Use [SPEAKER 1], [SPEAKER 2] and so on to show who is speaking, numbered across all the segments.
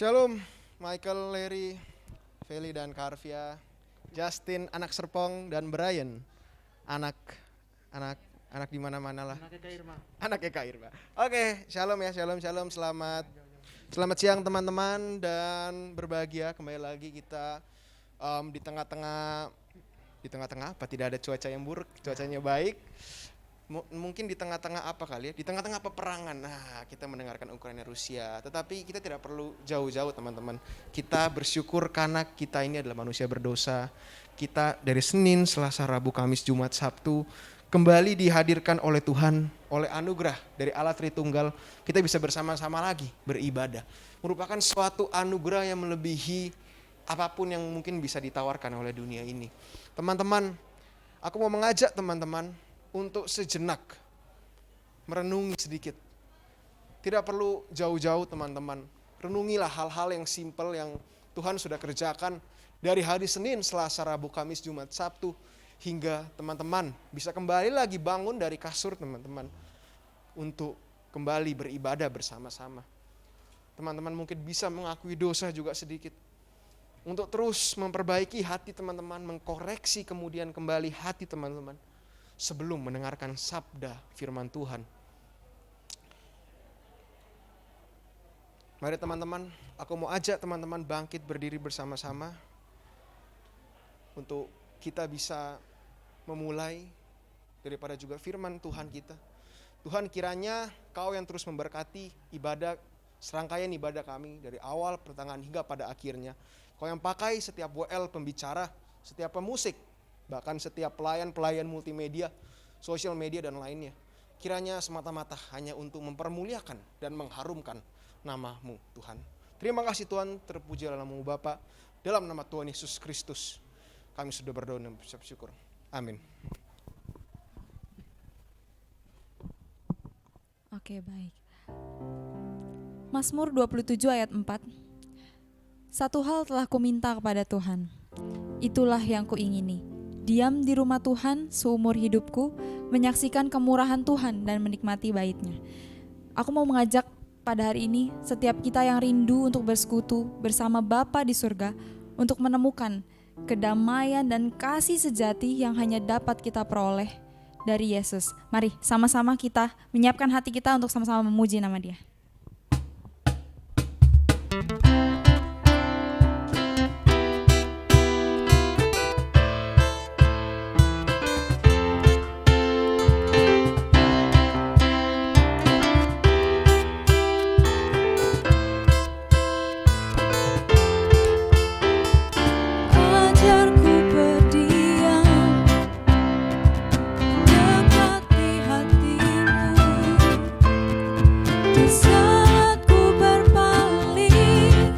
[SPEAKER 1] Shalom, Michael, Larry, Feli dan Karvia, Justin, anak Serpong dan Brian, anak anak anak di mana-mana lah. Anaknya Kak Irma. Oke, shalom ya, shalom. Selamat siang teman-teman dan berbahagia kembali lagi kita di tengah-tengah apa tidak ada cuaca yang buruk, cuacanya baik. Mungkin di tengah-tengah apa kali ya, di tengah-tengah peperangan. Nah, kita mendengarkan Ukraina Rusia, tetapi kita tidak perlu jauh-jauh teman-teman. Kita bersyukur karena kita ini adalah manusia berdosa. Kita dari Senin, Selasa, Rabu, Kamis, Jumat, Sabtu kembali dihadirkan oleh Tuhan, oleh anugerah dari Allah Tritunggal. Kita bisa bersama-sama lagi beribadah. Merupakan suatu anugerah yang melebihi apapun yang mungkin bisa ditawarkan oleh dunia ini. Teman-teman, aku mau mengajak teman-teman untuk sejenak merenungi sedikit. Tidak perlu jauh-jauh teman-teman. Renungilah hal-hal yang simpel yang Tuhan sudah kerjakan dari hari Senin, Selasa, Rabu, Kamis, Jumat, Sabtu, hingga teman-teman bisa kembali lagi bangun dari kasur teman-teman untuk kembali beribadah bersama-sama. Teman-teman mungkin bisa mengakui dosa juga sedikit. Untuk terus memperbaiki hati teman-teman, mengkoreksi kemudian kembali hati teman-teman sebelum mendengarkan sabda firman Tuhan. Mari teman-teman, aku mau ajak teman-teman bangkit berdiri bersama-sama untuk kita bisa memulai daripada juga firman Tuhan kita. Tuhan, kiranya Kau yang terus memberkati ibadah, serangkaian ibadah kami dari awal, pertengahan hingga pada akhirnya. Kau yang pakai setiap WL pembicara, setiap pemusik, bahkan setiap pelayan multimedia, sosial media dan lainnya. Kiranya semata-mata hanya untuk mempermuliakan dan mengharumkan nama-Mu Tuhan. Terima kasih Tuhan, terpujilah nama-Mu Bapa. Dalam nama Tuhan Yesus Kristus kami sudah berdoa dan berucap syukur. Amin.
[SPEAKER 2] Oke, baik. Mazmur 27 ayat 4. Satu hal telah kuminta kepada Tuhan, itulah yang kuingini, diam di rumah Tuhan seumur hidupku, menyaksikan kemurahan Tuhan dan menikmati bait-Nya. Aku mau mengajak pada hari ini setiap kita yang rindu untuk bersekutu bersama Bapa di surga, untuk menemukan kedamaian dan kasih sejati yang hanya dapat kita peroleh dari Yesus. Mari sama-sama kita menyiapkan hati kita untuk sama-sama memuji nama Dia.
[SPEAKER 3] Ajarku berdiam dekat di hatimu, di saat ku berpaling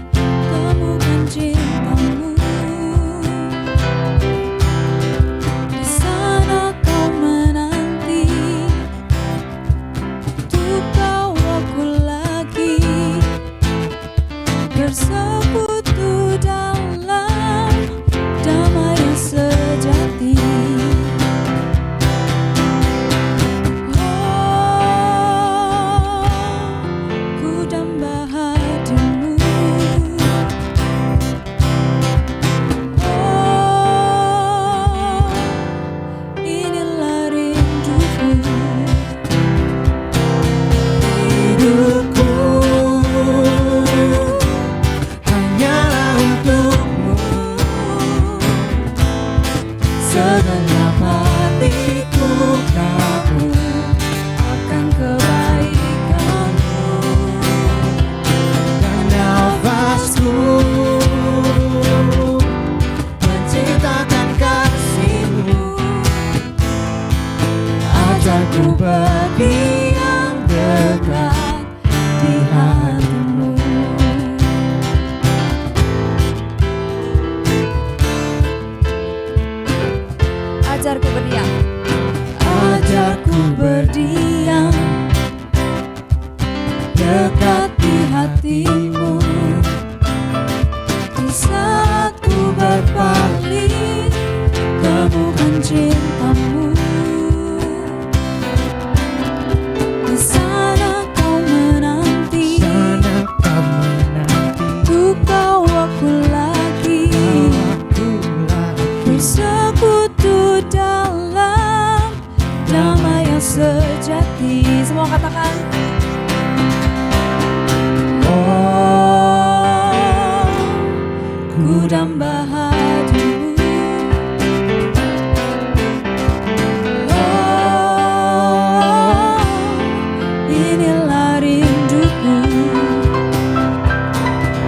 [SPEAKER 3] inilah rinduku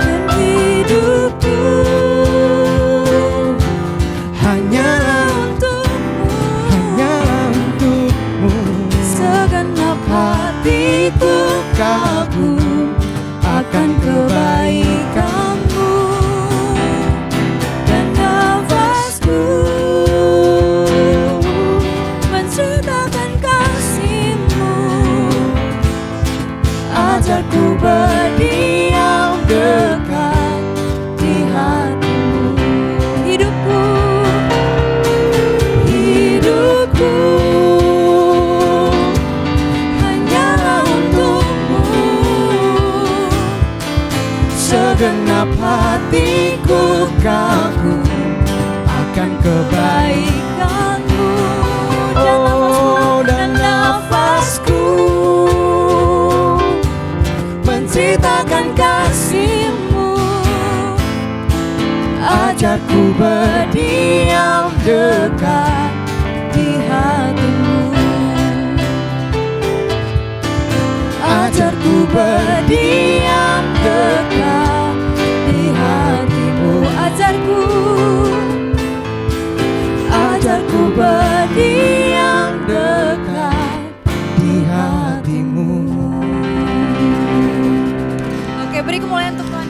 [SPEAKER 3] dan hidupku
[SPEAKER 1] Hanyalah untukmu,
[SPEAKER 3] segenap hatiku kagum akan kebaikanmu dan nafasku menceritakan kasihmu. Ajarku berdiam dekat di hatimu. Hidupku hanyalah untukmu, segenap hatiku kagum akan kebaikanmu dan nafasku menceritakan kasihmu. Ajarku berdiam dekat di hatimu. Ajarku berdiam dekat di hatimu. Ajarku berdiam dekat di hatimu.
[SPEAKER 2] Oke, beri kemuliaan untuk Tuhan.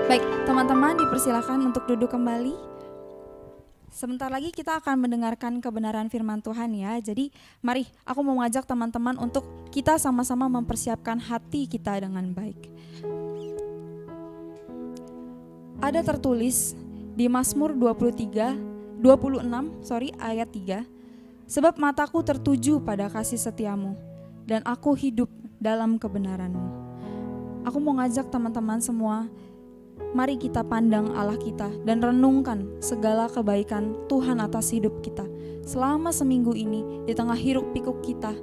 [SPEAKER 2] Baik, teman-teman dipersilakan untuk duduk kembali. Sebentar lagi kita akan mendengarkan kebenaran firman Tuhan ya. Jadi mari aku mau mengajak teman-teman untuk kita sama-sama mempersiapkan hati kita dengan baik. Ada tertulis di Mazmur 26 ayat 3. Sebab mataku tertuju pada kasih setiamu dan aku hidup dalam kebenaranmu. Aku mau ngajak teman-teman semua, mari kita pandang Allah kita dan renungkan segala kebaikan Tuhan atas hidup kita. Selama seminggu ini, di tengah hiruk pikuk kita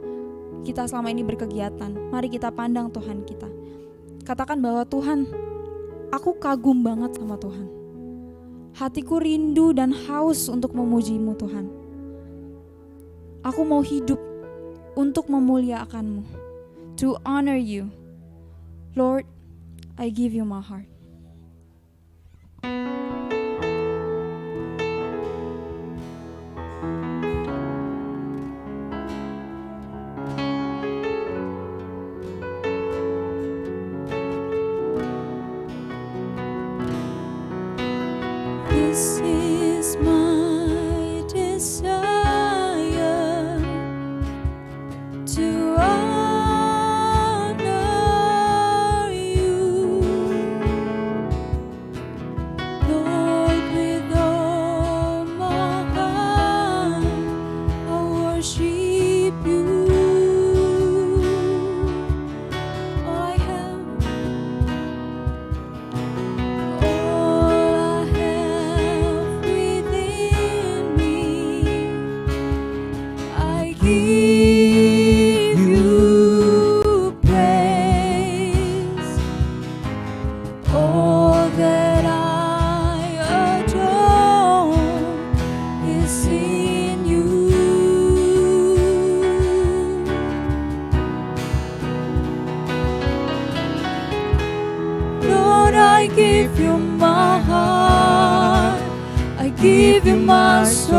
[SPEAKER 2] selama ini berkegiatan, mari kita pandang Tuhan kita. Katakan bahwa Tuhan, aku kagum banget sama Tuhan. Hatiku rindu dan haus untuk memuji-Mu Tuhan. Aku mau hidup untuk memuliakan-Mu, to honor You. Lord, I give You my heart.
[SPEAKER 3] This is my desire, to honor You, Lord, with all my heart I worship You. All I have within me, I give You praise. All that I adore is in You. Lord, I give You my heart, I give You my soul.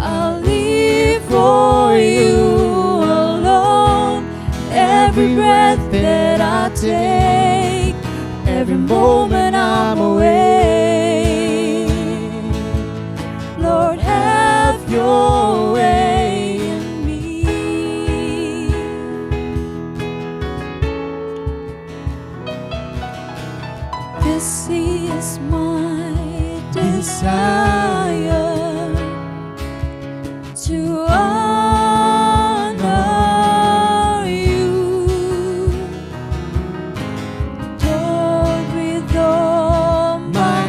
[SPEAKER 3] I'll live for You alone. Every breath that I take, every moment I'm awake. Lord, have Your way in me. This is my desire, to honor You, Lord, with all my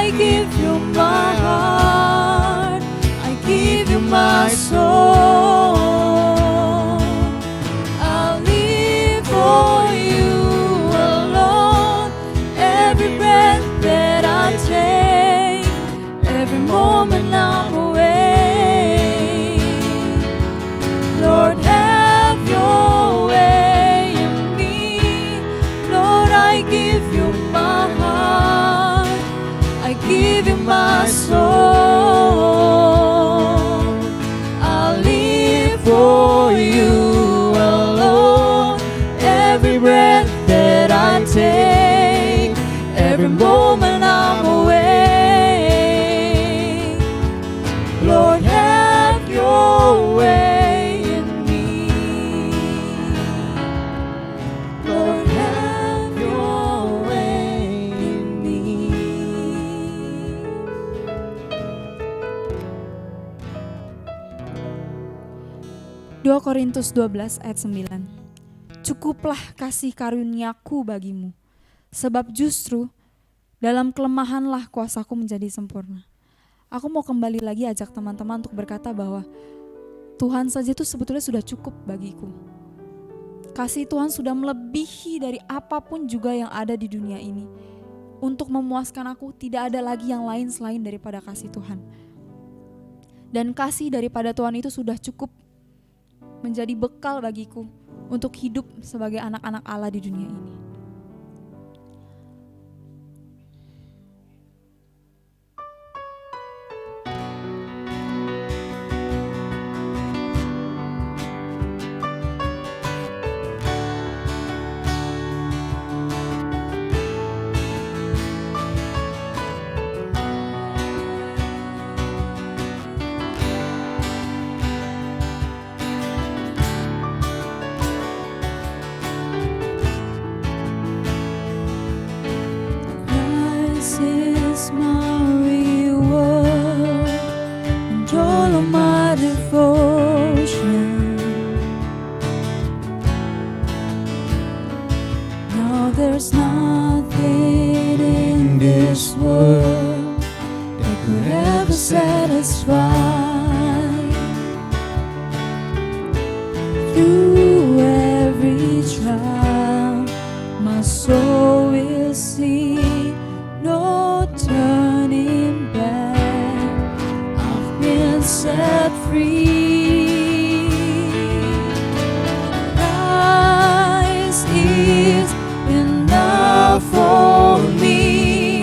[SPEAKER 3] I give you my heart, I give you my soul. I'll live for you alone. Every breath that I take, every moment I'm away. Lord, have your way in me. Lord, I give you my heart, I give you my soul. I'll live for you alone. Every breath that I take, every moment I'm away. Lord, have your way in me. Lord, have your way in me.
[SPEAKER 2] 2 Korintus 12 ayat 9. Cukuplah kasih karuniaku bagimu, sebab justru dalam kelemahanlah kuasaku menjadi sempurna. Aku mau kembali lagi ajak teman-teman untuk berkata bahwa Tuhan saja itu sebetulnya sudah cukup bagiku. Kasih Tuhan sudah melebihi dari apapun juga yang ada di dunia ini. Untuk memuaskan aku, tidak ada lagi yang lain selain daripada kasih Tuhan. Dan kasih daripada Tuhan itu sudah cukup menjadi bekal bagiku untuk hidup sebagai anak-anak Allah di dunia ini.
[SPEAKER 3] Christ is my reward and all of my devotion. Now there's nothing in this world that could ever satisfy. Through every trial, my soul will see no turning back. I've been set free. Christ is enough for me.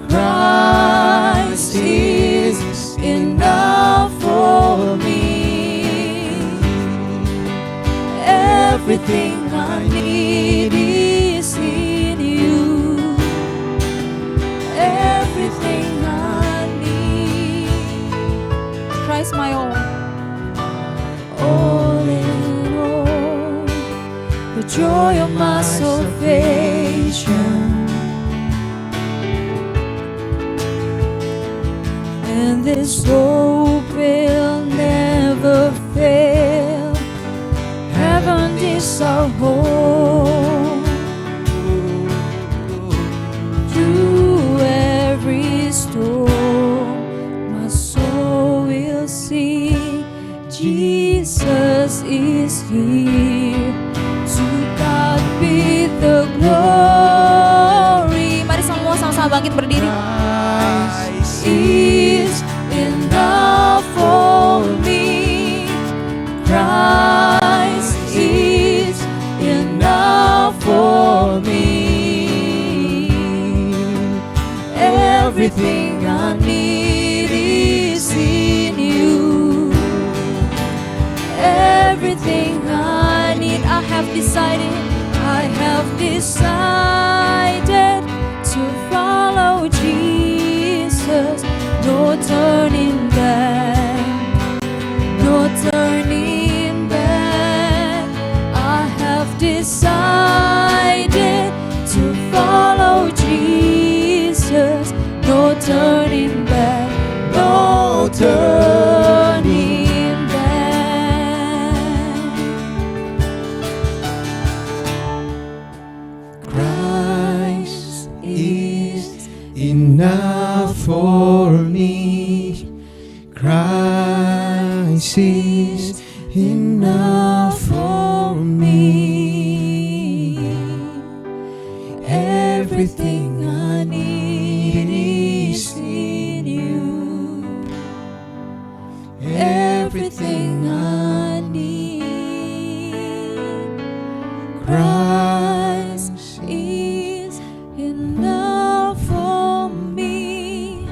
[SPEAKER 3] Christ is enough for me. Everything I need is in you. Everything I need.
[SPEAKER 2] Christ my all.
[SPEAKER 3] All in all, the joy of my salvation. And this hope will never fail. Heaven is our home. Through every storm, my soul will see Jesus is here. To God be the glory.
[SPEAKER 2] Mari semua sama-sama bangkit berdiri.
[SPEAKER 3] Christ is enough for me. Christ is enough for me. Everything I need is in you. Everything I need, I have decided to follow Jesus. No turning back, no turning back. I have decided to follow Jesus. No turning back, no turning back. Christ is
[SPEAKER 1] Enough enough for me. Christ is enough for me. Everything I need is in you. Everything I need. Christ is enough for me.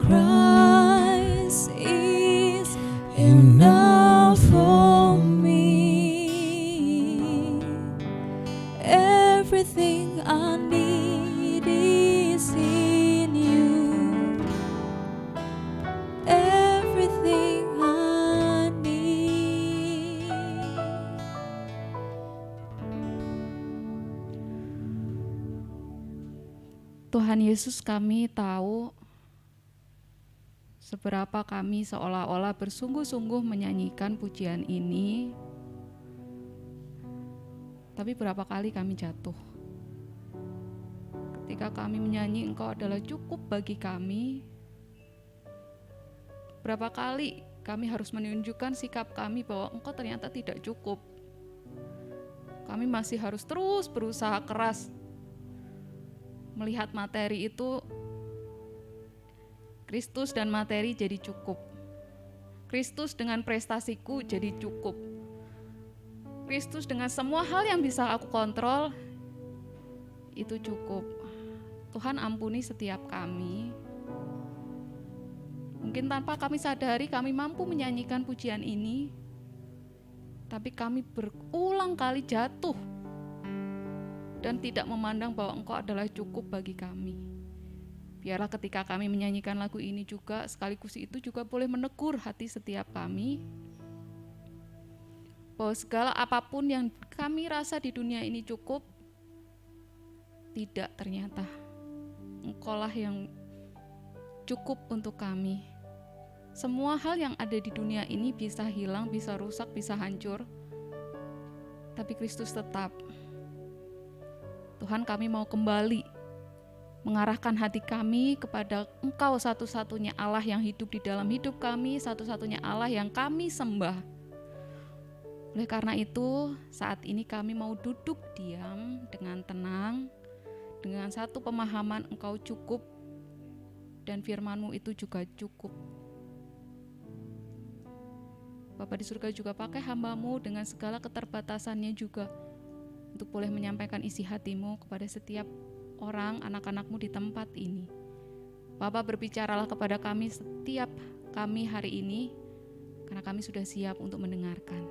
[SPEAKER 1] Christ is enough for me. Everything I need is in you. Everything I need.
[SPEAKER 3] Tuhan Yesus, kami tahu seberapa kami seolah-olah bersungguh-sungguh menyanyikan pujian ini, tapi berapa kali kami jatuh. Ketika kami menyanyi Engkau adalah cukup bagi kami, berapa kali kami harus menunjukkan sikap kami bahwa Engkau ternyata tidak cukup. Kami masih harus terus berusaha keras melihat materi itu, Kristus dan materi jadi cukup. Kristus dengan prestasiku jadi cukup. Kristus dengan semua hal yang bisa aku kontrol itu cukup. Tuhan ampuni setiap kami. Mungkin tanpa kami sadari kami mampu menyanyikan pujian ini, tapi kami berulang kali jatuh dan tidak memandang bahwa Engkau adalah cukup bagi kami. Biarlah ketika kami menyanyikan lagu ini juga, sekaligus itu juga boleh menegur hati setiap kami, bahwa segala apapun yang kami rasa di dunia ini cukup, tidak, ternyata Engkaulah yang cukup untuk kami. Semua hal yang ada di dunia ini bisa hilang, bisa rusak, bisa hancur, tapi Kristus tetap. Tuhan, kami mau kembali mengarahkan hati kami kepada Engkau, satu-satunya Allah yang hidup di dalam hidup kami, satu-satunya Allah yang kami sembah. Oleh karena itu, saat ini kami mau duduk diam dengan tenang, dengan satu pemahaman Engkau cukup, dan firman-Mu itu juga cukup. Bapa di surga juga pakai hamba-Mu dengan segala keterbatasannya juga, untuk boleh menyampaikan isi hati-Mu kepada setiap orang, anak-anak-Mu di tempat ini. Bapa, berbicaralah kepada kami, setiap kami hari ini, karena kami sudah siap untuk mendengarkan.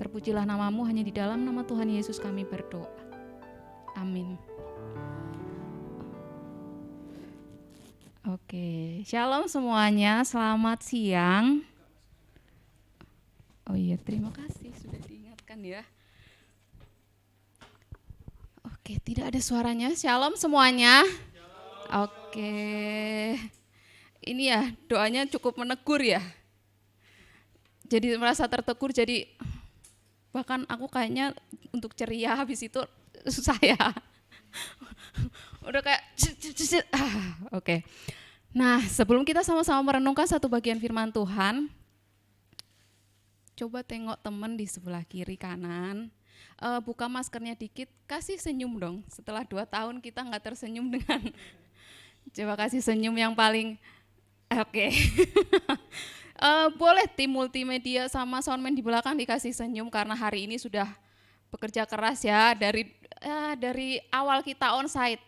[SPEAKER 3] Terpujilah nama-Mu, hanya di dalam nama Tuhan Yesus kami berdoa. Amin. Oke, shalom semuanya, selamat siang. Oh iya, terima kasih sudah diingatkan ya. Oke, tidak ada suaranya. Shalom semuanya. Shalom. Oke. Ini ya, doanya cukup menegur ya. Jadi merasa tertegur, jadi bahkan aku kayaknya untuk ceria habis itu susah ya. Udah kayak oke. Nah, sebelum kita sama-sama merenungkan satu bagian firman Tuhan, coba tengok teman di sebelah kiri kanan. Buka maskernya dikit, kasih senyum dong. Setelah 2 tahun kita nggak tersenyum dengan, coba kasih senyum yang paling oke. Boleh tim multimedia sama soundman di belakang dikasih senyum, karena hari ini sudah bekerja keras ya dari awal kita onsite.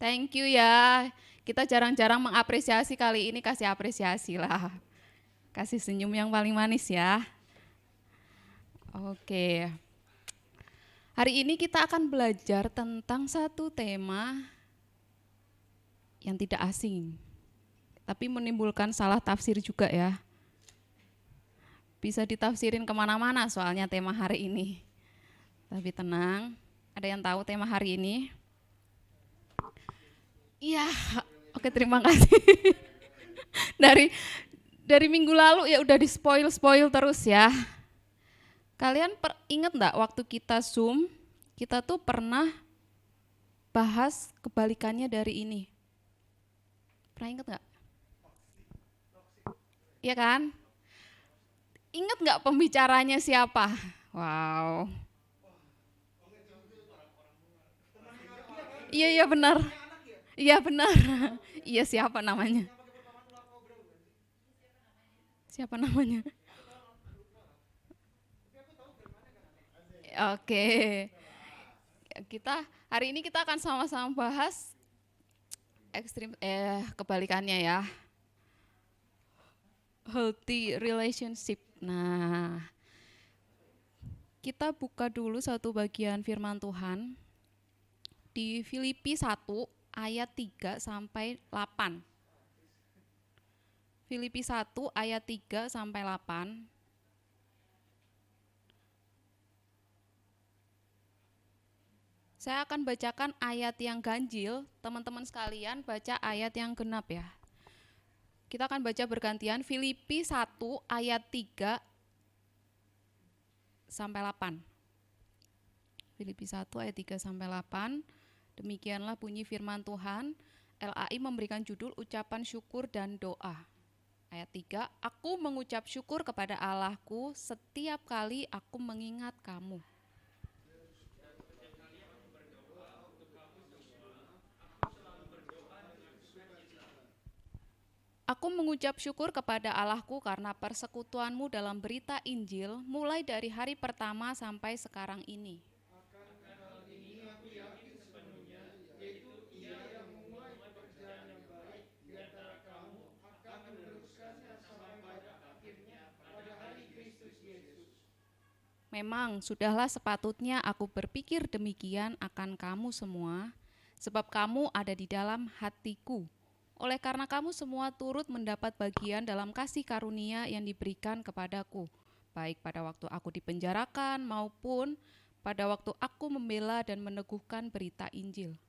[SPEAKER 3] Thank you ya. Kita jarang-jarang mengapresiasi, kali ini kasih apresiasi lah. Kasih senyum yang paling manis ya. Oke. Hari ini kita akan belajar tentang satu tema yang tidak asing, tapi menimbulkan salah tafsir juga ya. Bisa ditafsirin kemana-mana soalnya tema hari ini. Tapi tenang, ada yang tahu tema hari ini? Iya, oke, terima kasih. Dari minggu lalu ya udah di-spoil terus ya. Kalian ingat enggak waktu kita Zoom, kita tuh pernah bahas kebalikannya dari ini. Pernah ingat nggak? Iya kan? Ingat nggak pembicaranya siapa? Wow. Iya, iya benar. Iya benar. Iya, siapa namanya? Siapa namanya? Oke. Hari ini kita akan sama-sama bahas kebalikannya ya. Healthy relationship. Nah, kita buka dulu satu bagian firman Tuhan di Filipi 1 ayat 3 sampai 8. Filipi 1 ayat 3 sampai 8. Saya akan bacakan ayat yang ganjil, teman-teman sekalian baca ayat yang genap ya. Kita akan baca bergantian Filipi 1 ayat 3 sampai 8. Filipi 1 ayat 3 sampai 8. Demikianlah bunyi firman Tuhan. LAI memberikan judul ucapan syukur dan doa. Ayat 3, aku mengucap syukur kepada Allahku setiap kali aku mengingat kamu. Aku mengucap syukur kepada Allahku karena persekutuanmu dalam berita Injil mulai dari hari pertama sampai sekarang ini. Memang sudahlah sepatutnya aku berpikir demikian akan kamu semua, sebab kamu ada di dalam hatiku. Oleh karena kamu semua turut mendapat bagian dalam kasih karunia yang diberikan kepadaku, baik pada waktu aku dipenjarakan maupun pada waktu aku membela dan meneguhkan berita Injil.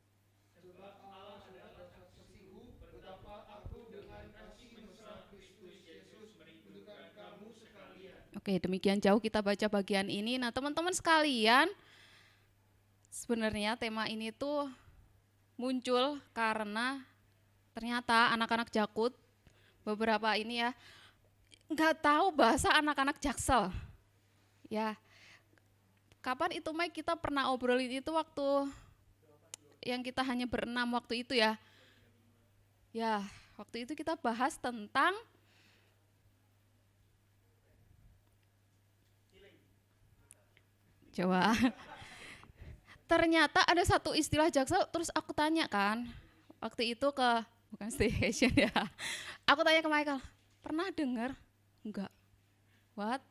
[SPEAKER 3] Oke, demikian jauh kita baca bagian ini. Nah, teman-teman sekalian, sebenarnya tema ini tuh muncul karena ternyata anak-anak Jakut beberapa ini ya nggak tahu bahasa anak-anak Jaksel. Ya, kapan itu Mike kita pernah obrolin itu waktu yang kita hanya berenam waktu itu ya. Ya, waktu itu kita bahas tentang coba. Ternyata ada satu istilah Jaksel, terus aku tanya kan, waktu itu bukan staycation ya. Aku tanya ke Michael, pernah dengar? Enggak. What?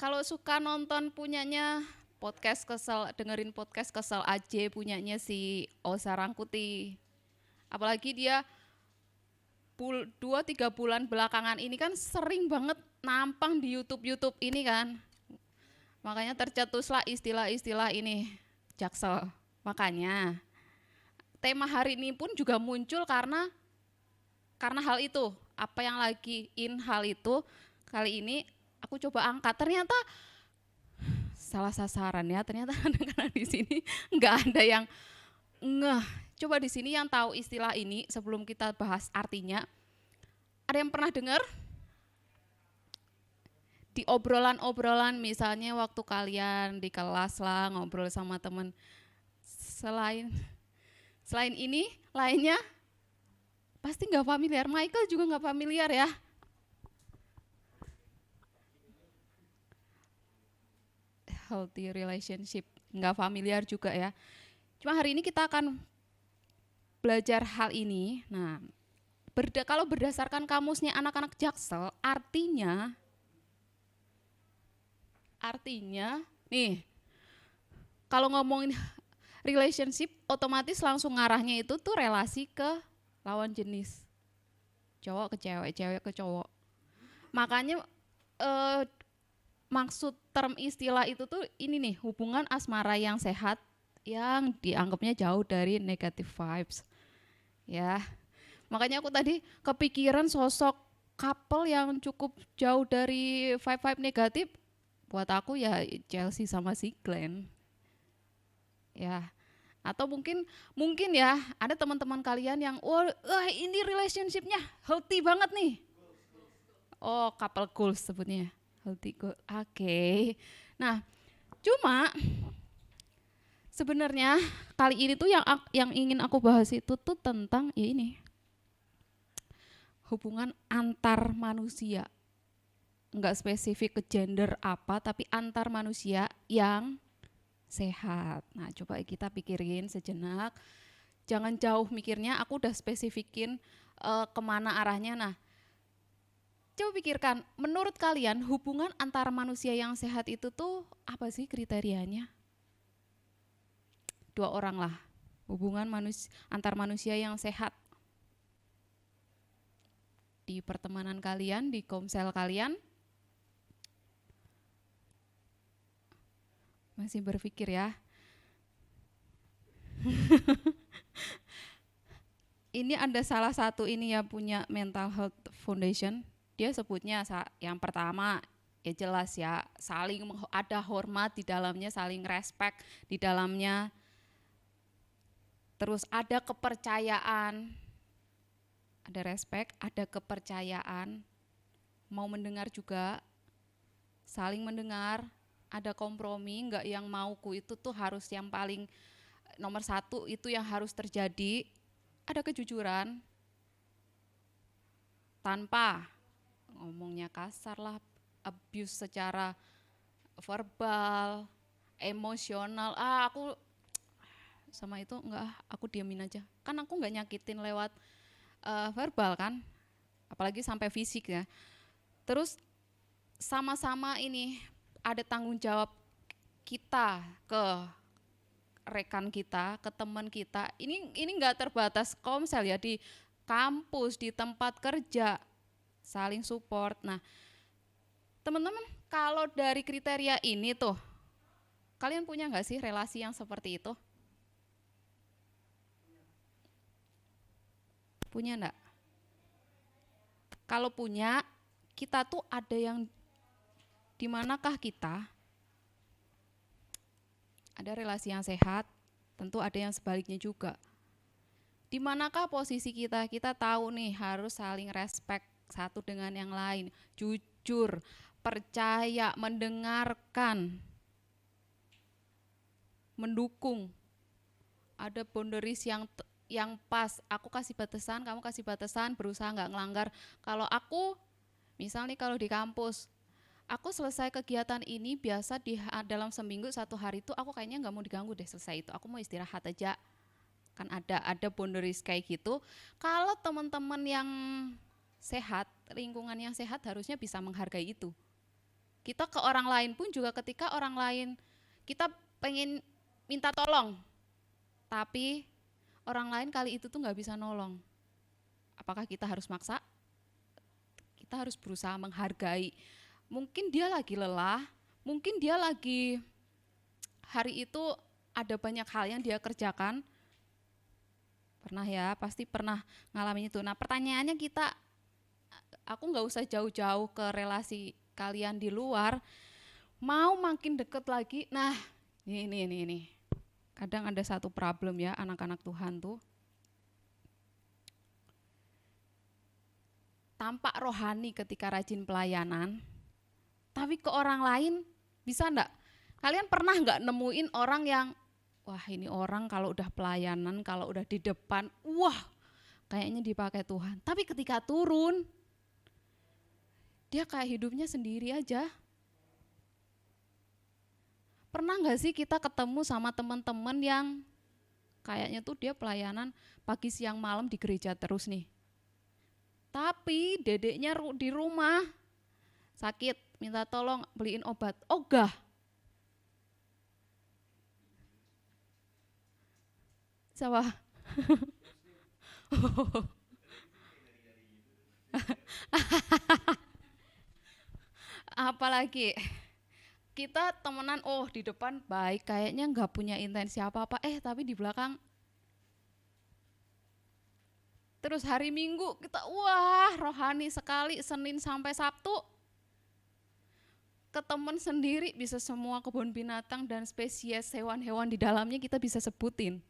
[SPEAKER 3] Kalau suka nonton punyanya podcast kesel, dengerin podcast kesel aja punyanya si Osa Rangkuti. Apalagi dia 2-3 bulan belakangan ini kan sering banget nampang di YouTube ini kan. Makanya tercetuslah istilah-istilah ini, Jaksel. Makanya tema hari ini pun juga muncul karena hal itu. Apa yang lagi hal itu, kali ini aku coba angkat. Ternyata salah sasaran ya, ternyata anak-anak di sini nggak ada yang ngeh. Coba di sini yang tahu istilah ini sebelum kita bahas artinya. Ada yang pernah dengar? Di obrolan-obrolan misalnya waktu kalian di kelas lah ngobrol sama teman, selain ini lainnya pasti nggak familiar. Michael juga nggak familiar ya. Healthy relationship nggak familiar juga ya. Cuma hari ini kita akan belajar hal ini. Nah, kalau berdasarkan kamusnya anak-anak Jaksel, artinya nih, kalau ngomongin relationship otomatis langsung ngarahnya itu tuh relasi ke lawan jenis. Cowok ke cewek, cewek ke cowok. Makanya maksud term istilah itu tuh ini nih, hubungan asmara yang sehat yang dianggapnya jauh dari negative vibes. Ya. Makanya aku tadi kepikiran sosok couple yang cukup jauh dari vibe-vibe negatif. Buat aku ya Chelsea sama si Glenn. Ya, Atau mungkin ya ada teman-teman kalian yang wah ini relationship-nya healthy banget nih. Oh, couple goals sebutnya. Healthy goal. Oke. Nah, cuma sebenarnya kali ini tuh yang ingin aku bahas itu tuh tentang ya ini. Hubungan antar manusia. Enggak spesifik ke gender apa, tapi antar manusia yang sehat. Nah, coba kita pikirin sejenak. Jangan jauh mikirnya, aku udah spesifikin kemana arahnya. Nah, coba pikirkan, menurut kalian hubungan antar manusia yang sehat itu tuh apa sih kriterianya? 2 orang lah, hubungan antar manusia yang sehat. Di pertemanan kalian, di komsel kalian, masih berpikir ya. Ini ada salah satu ini ya punya Mental Health Foundation. Dia sebutnya yang pertama ya jelas ya saling ada hormat di dalamnya, saling respect di dalamnya. Terus ada kepercayaan, ada respect, ada kepercayaan, mau mendengar juga, saling mendengar. Ada kompromi, enggak yang mauku itu tuh harus yang paling nomor 1 itu yang harus terjadi. Ada kejujuran, tanpa ngomongnya kasar lah, abuse secara verbal, emosional. Aku sama itu enggak, aku diamin aja. Kan aku enggak nyakitin lewat verbal kan, apalagi sampai fisik ya. Terus sama-sama ini ada tanggung jawab kita ke rekan kita, ke teman kita. Ini enggak terbatas komsel ya, di kampus, di tempat kerja, saling support. Nah, teman-teman, kalau dari kriteria ini tuh, kalian punya enggak sih relasi yang seperti itu? Punya enggak? Kalau punya, kita tuh ada yang di manakah kita ada relasi yang sehat, tentu ada yang sebaliknya juga. Di manakah posisi kita? Kita tahu nih harus saling respect satu dengan yang lain, jujur, percaya, mendengarkan, mendukung. Ada boundaries yang pas, aku kasih batasan, kamu kasih batasan, berusaha nggak ngelanggar. Kalau aku, misalnya kalau di kampus, aku selesai kegiatan ini biasa dalam seminggu 1 hari itu aku kayaknya nggak mau diganggu deh selesai itu, aku mau istirahat aja. Kan ada boundaries kayak gitu. Kalau teman-teman yang sehat, lingkungan yang sehat harusnya bisa menghargai itu. Kita ke orang lain pun juga ketika orang lain kita pengen minta tolong, tapi orang lain kali itu tuh nggak bisa nolong. Apakah kita harus maksa? Kita harus berusaha menghargai. Mungkin dia lagi lelah, mungkin dia lagi hari itu ada banyak hal yang dia kerjakan. Pernah ya, pasti pernah ngalamin itu. Nah pertanyaannya aku nggak usah jauh-jauh ke relasi kalian di luar, mau makin deket lagi. Nah ini. Kadang ada satu problem ya anak-anak Tuhan tuh. Tampak rohani ketika rajin pelayanan, tapi ke orang lain bisa enggak? Kalian pernah enggak nemuin orang yang, wah ini orang kalau udah pelayanan, kalau udah di depan, wah kayaknya dipakai Tuhan. Tapi ketika turun, dia kayak hidupnya sendiri aja. Pernah enggak sih kita ketemu sama teman-teman yang kayaknya tuh dia pelayanan pagi siang malam di gereja terus nih. Tapi dedeknya di rumah sakit, minta tolong beliin obat, ogah. Siapa? Apalagi kita temenan, di depan baik, kayaknya nggak punya intensi apa-apa, tapi di belakang. Terus hari Minggu kita wah rohani sekali, Senin sampai Sabtu. Ke teman sendiri bisa semua kebun binatang dan spesies hewan-hewan di dalamnya kita bisa sebutin.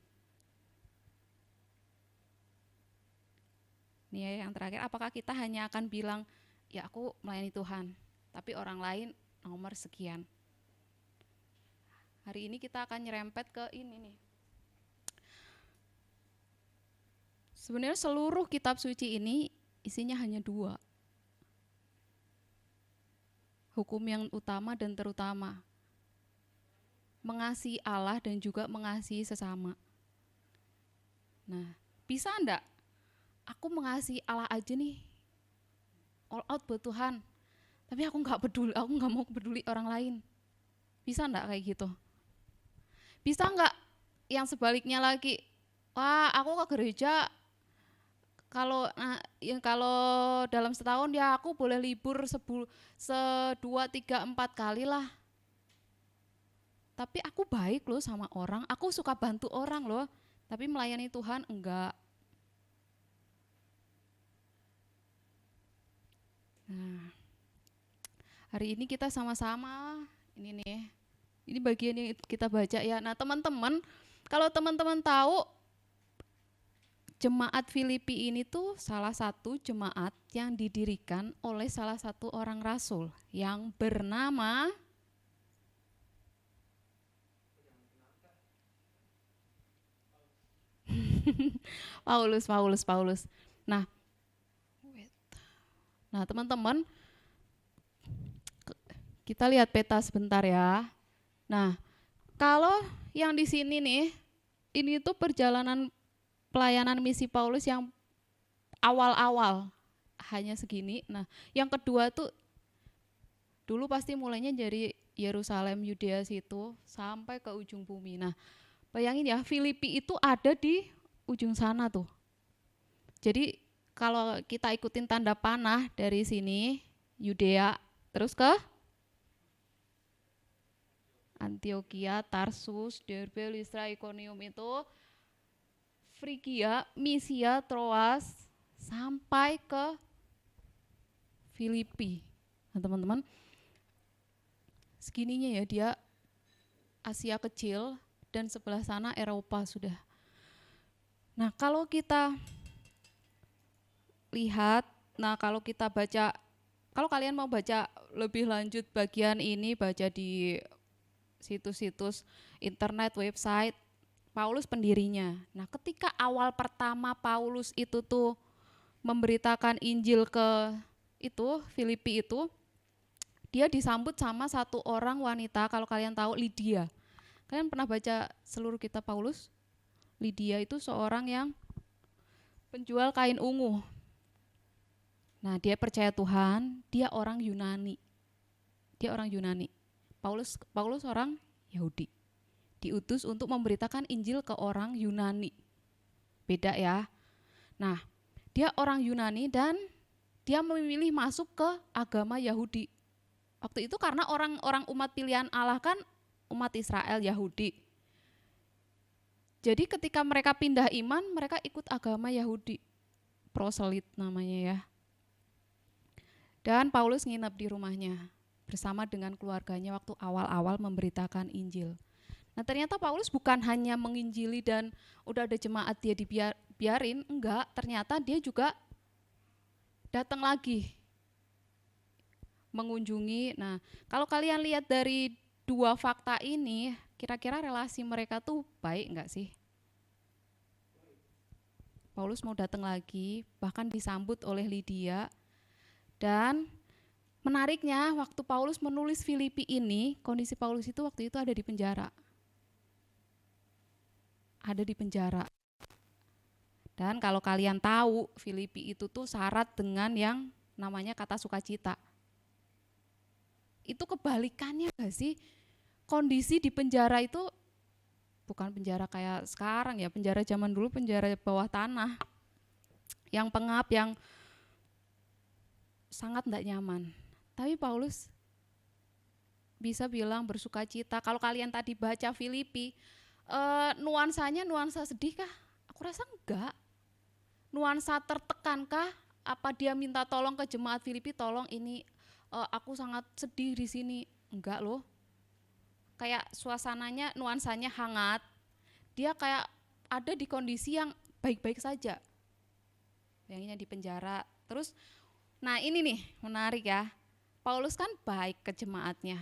[SPEAKER 3] Nih ya, yang terakhir, apakah kita hanya akan bilang, ya aku melayani Tuhan, tapi orang lain nomor sekian. Hari ini kita akan nyerempet ke ini nih. Sebenarnya seluruh kitab suci ini isinya hanya 2. Hukum yang utama dan terutama. Mengasihi Allah dan juga mengasihi sesama. Nah, bisa enggak aku mengasihi Allah aja nih, all out buat Tuhan, tapi aku nggak peduli, aku nggak mau peduli orang lain. Bisa enggak kayak gitu? Bisa enggak yang sebaliknya lagi, wah aku ke gereja kalau dalam setahun ya aku boleh libur 2, 3, 4 kali lah. Tapi aku baik loh sama orang, aku suka bantu orang loh, tapi melayani Tuhan enggak. Nah, hari ini kita sama-sama, ini bagian yang kita baca ya. Nah teman-teman, kalau teman-teman tahu, jemaat Filipi ini tuh salah satu jemaat yang didirikan oleh salah satu orang rasul yang bernama Paulus. Nah teman-teman, kita lihat peta sebentar ya. Nah, kalau yang di sini nih, ini tuh perjalanan pelayanan misi Paulus yang awal-awal hanya segini. Nah, yang kedua tuh dulu pasti mulainya dari Yerusalem, Yudea situ sampai ke ujung bumi. Nah, bayangin ya, Filipi itu ada di ujung sana tuh. Jadi kalau kita ikutin tanda panah dari sini, Yudea, terus ke Antioquia, Tarsus, Derbe, Listra, Iconium itu, Frigia, Misia, Troas, sampai ke Filipi. Nah teman-teman, segininya ya dia Asia kecil dan sebelah sana Eropa sudah. Nah kalau kita lihat, kalau kita baca, kalau kalian mau baca lebih lanjut bagian ini, baca di situs-situs internet, website, Paulus pendirinya. Nah ketika awal pertama Paulus itu tuh memberitakan Injil ke itu, Filipi itu, dia disambut sama satu orang wanita, kalau kalian tahu, Lydia. Kalian pernah baca seluruh kitab Paulus? Lydia itu seorang yang penjual kain ungu. Nah dia percaya Tuhan, dia orang Yunani. Paulus orang Yahudi. Diutus untuk memberitakan Injil ke orang Yunani. Beda ya. Nah, dia orang Yunani dan dia memilih masuk ke agama Yahudi. Waktu itu karena orang-orang umat pilihan Allah kan umat Israel Yahudi. Jadi ketika mereka pindah iman, mereka ikut agama Yahudi. Proselit namanya ya. Dan Paulus nginep di rumahnya bersama dengan keluarganya waktu awal-awal memberitakan Injil. Nah ternyata Paulus bukan hanya menginjili dan udah ada jemaat dia dibiarin, enggak, ternyata dia juga datang lagi mengunjungi. Nah kalau kalian lihat dari 2 fakta ini, kira-kira relasi mereka tuh baik enggak sih? Paulus mau datang lagi, bahkan disambut oleh Lydia. Dan menariknya waktu Paulus menulis Filipi ini, kondisi Paulus itu waktu itu ada di penjara. Dan kalau kalian tahu, Filipi itu tuh syarat dengan yang namanya kata sukacita. Itu kebalikannya gak sih? Kondisi di penjara itu bukan penjara kayak sekarang ya, penjara zaman dulu penjara bawah tanah. Yang pengap, yang sangat tidak nyaman. Tapi Paulus bisa bilang bersukacita. Kalau kalian tadi baca Filipi, nuansanya nuansa sedih kah? Aku rasa enggak. Nuansa tertekan kah? Apa dia minta tolong ke jemaat Filipi, tolong ini aku sangat sedih di sini? Enggak loh. Kayak suasananya, nuansanya hangat. Dia kayak ada di kondisi yang baik-baik saja. bayanginnya di penjara. Terus, nah ini nih menarik ya, Paulus kan baik ke jemaatnya.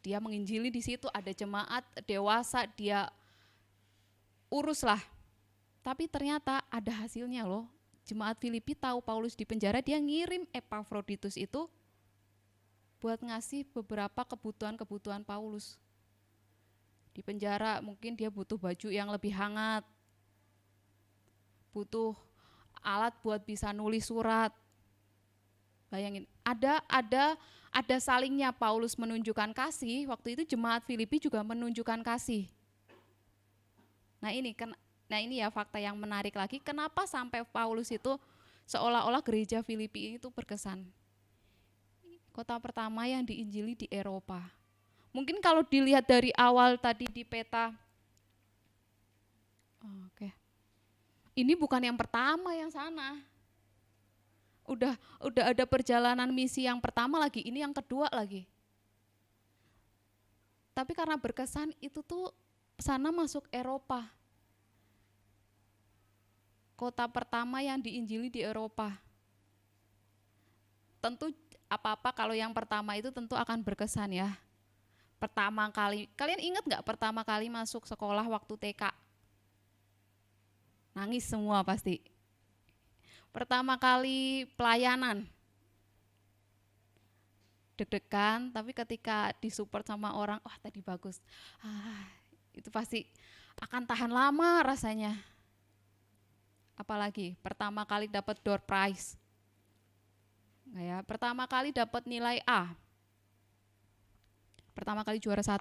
[SPEAKER 3] Dia menginjili di situ, ada jemaat dewasa, dia uruslah. Tapi ternyata ada hasilnya loh. Jemaat Filipi tahu Paulus di penjara, dia ngirim Epafroditus itu buat ngasih beberapa kebutuhan-kebutuhan Paulus. Di penjara mungkin dia butuh baju yang lebih hangat, butuh alat buat bisa nulis surat. Bayangin, ada salingnya. Paulus menunjukkan kasih, waktu itu jemaat Filipi juga menunjukkan kasih. Nah ini ya fakta yang menarik lagi, kenapa sampai Paulus itu seolah-olah gereja Filipi itu berkesan. Kota pertama yang diinjili di Eropa. Mungkin kalau dilihat dari awal tadi di peta, oke. Ini bukan yang pertama yang sana. Udah ada perjalanan misi yang pertama lagi, ini yang kedua lagi. Tapi karena berkesan itu tuh sana masuk Eropa. Kota pertama yang diinjili di Eropa. Tentu apa-apa kalau yang pertama itu tentu akan berkesan ya. Pertama kali, kalian ingat nggak pertama kali masuk sekolah waktu TK? Nangis semua pasti. Pertama kali pelayanan, deg-degan, tapi ketika disupport sama orang, wah tadi bagus. Itu pasti akan tahan lama rasanya. Apalagi pertama kali dapat door prize. Nah ya, pertama kali dapat nilai A. Pertama kali juara 1.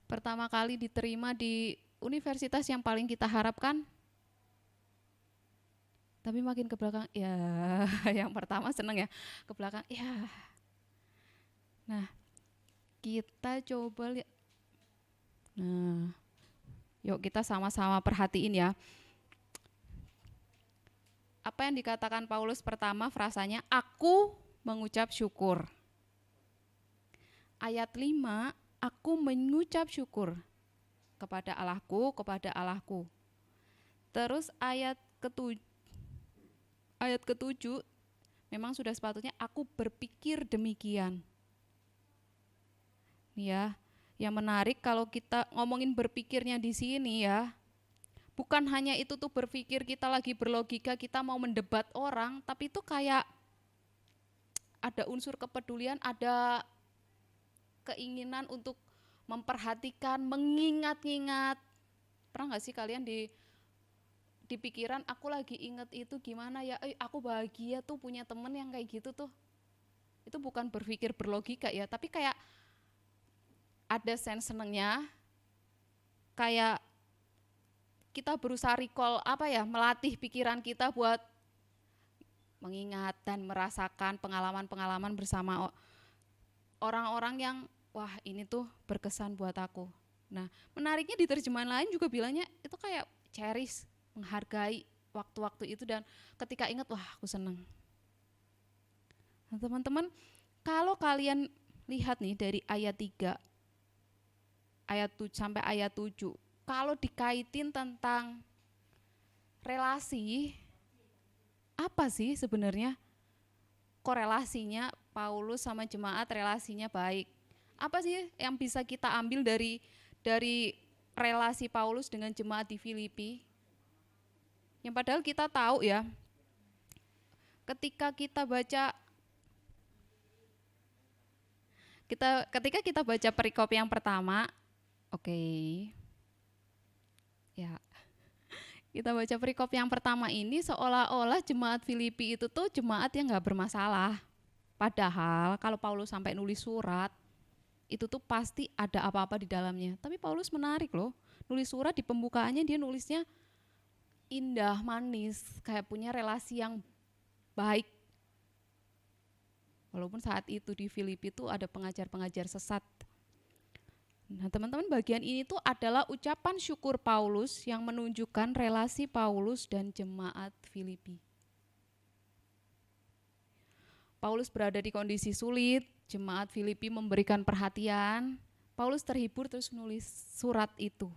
[SPEAKER 3] Pertama kali diterima di universitas yang paling kita harapkan. Tapi makin ke belakang, ya yang pertama seneng ya, ke belakang, ya. Nah, kita coba lihat. Nah, yuk kita sama-sama perhatiin ya. Apa yang dikatakan Paulus pertama, frasanya, aku mengucap syukur. Ayat 5, aku mengucap syukur kepada Allahku. Terus ayat ke-7 memang sudah sepatutnya aku berpikir demikian. Ya, yang menarik kalau kita ngomongin berpikirnya di sini ya, bukan hanya itu tuh berpikir kita lagi berlogika, kita mau mendebat orang, tapi itu kayak ada unsur kepedulian, ada keinginan untuk memperhatikan, mengingat-ingat. Pernah nggak sih kalian di pikiran, aku lagi inget itu gimana ya, aku bahagia tuh punya temen yang kayak gitu tuh. Itu bukan berpikir berlogika ya, tapi kayak ada senengnya, kayak kita berusaha recall melatih pikiran kita buat mengingat dan merasakan pengalaman-pengalaman bersama orang-orang yang wah ini tuh berkesan buat aku. Nah, menariknya di terjemahan lain juga bilangnya itu kayak cherish, menghargai waktu-waktu itu, dan ketika ingat wah aku seneng. Nah, teman-teman, kalau kalian lihat nih dari ayat 3 sampai ayat 7, kalau dikaitin tentang relasi, apa sih sebenarnya korelasinya Paulus sama jemaat, relasinya baik? Apa sih yang bisa kita ambil dari relasi Paulus dengan jemaat di Filipi? Yang padahal kita tahu ya, ketika kita baca perikop yang pertama, ya, kita baca perikop yang pertama ini seolah-olah jemaat Filipi itu tuh jemaat yang nggak bermasalah. Padahal kalau Paulus sampai nulis surat, itu tuh pasti ada apa-apa di dalamnya. Tapi Paulus menarik loh, nulis surat di pembukaannya dia nulisnya indah, manis, kayak punya relasi yang baik. Walaupun saat itu di Filipi itu ada pengajar-pengajar sesat. Nah teman-teman, bagian ini tuh adalah ucapan syukur Paulus yang menunjukkan relasi Paulus dan jemaat Filipi. Paulus berada di kondisi sulit, jemaat Filipi memberikan perhatian, Paulus terhibur terus menulis surat itu.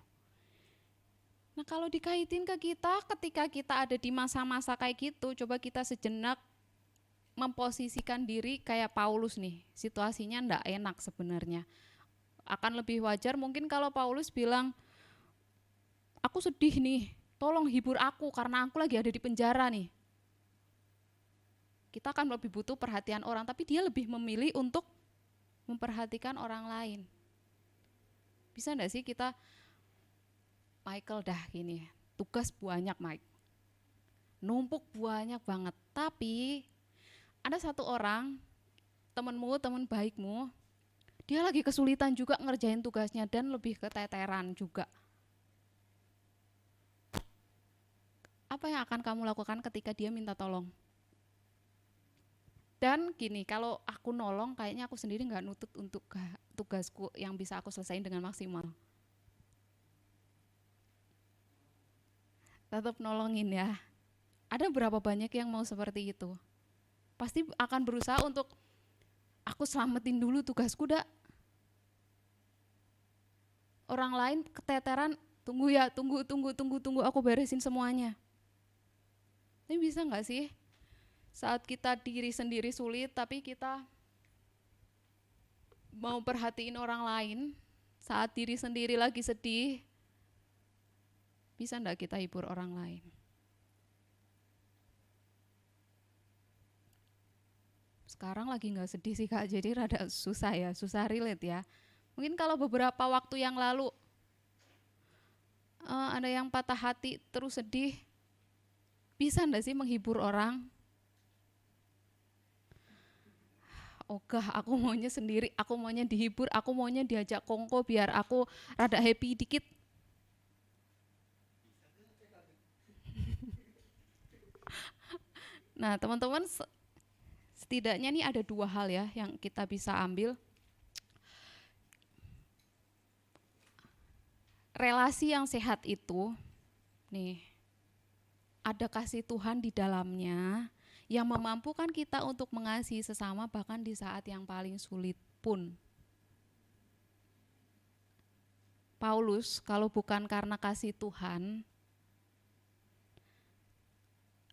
[SPEAKER 3] Nah kalau dikaitin ke kita, ketika kita ada di masa-masa kayak gitu, coba kita sejenak memposisikan diri kayak Paulus nih, situasinya enggak enak sebenarnya. Akan lebih wajar mungkin kalau Paulus bilang, aku sedih nih, tolong hibur aku karena aku lagi ada di penjara nih. Kita akan lebih butuh perhatian orang, tapi dia lebih memilih untuk memperhatikan orang lain. Bisa enggak sih kita, Michael dah gini, tugas banyak Mike, numpuk banyak banget, tapi ada satu orang, temanmu, teman baikmu, dia lagi kesulitan juga ngerjain tugasnya dan lebih keteteran juga. Apa yang akan kamu lakukan ketika dia minta tolong? Dan gini, kalau aku nolong kayaknya aku sendiri nggak nutut untuk tugasku yang bisa aku selesaiin dengan maksimal. Tetap nolongin ya. Ada berapa banyak yang mau seperti itu? Pasti akan berusaha untuk aku selamatin dulu tugasku dak. Orang lain keteteran, tunggu ya, tunggu, aku beresin semuanya. Tapi bisa nggak sih saat kita diri sendiri sulit, tapi kita mau perhatiin orang lain, saat diri sendiri lagi sedih, bisa nggak kita hibur orang lain? Sekarang lagi nggak sedih sih Kak, jadi rada susah ya, susah relate ya. Mungkin kalau beberapa waktu yang lalu ada yang patah hati terus sedih, bisa enggak sih menghibur orang? Ogah, aku maunya sendiri, aku maunya dihibur, aku maunya diajak kongko biar aku rada happy dikit. Nah teman-teman, setidaknya nih ada dua hal ya yang kita bisa ambil. Relasi yang sehat itu, nih, ada kasih Tuhan di dalamnya yang memampukan kita untuk mengasihi sesama bahkan di saat yang paling sulit pun. Paulus, kalau bukan karena kasih Tuhan,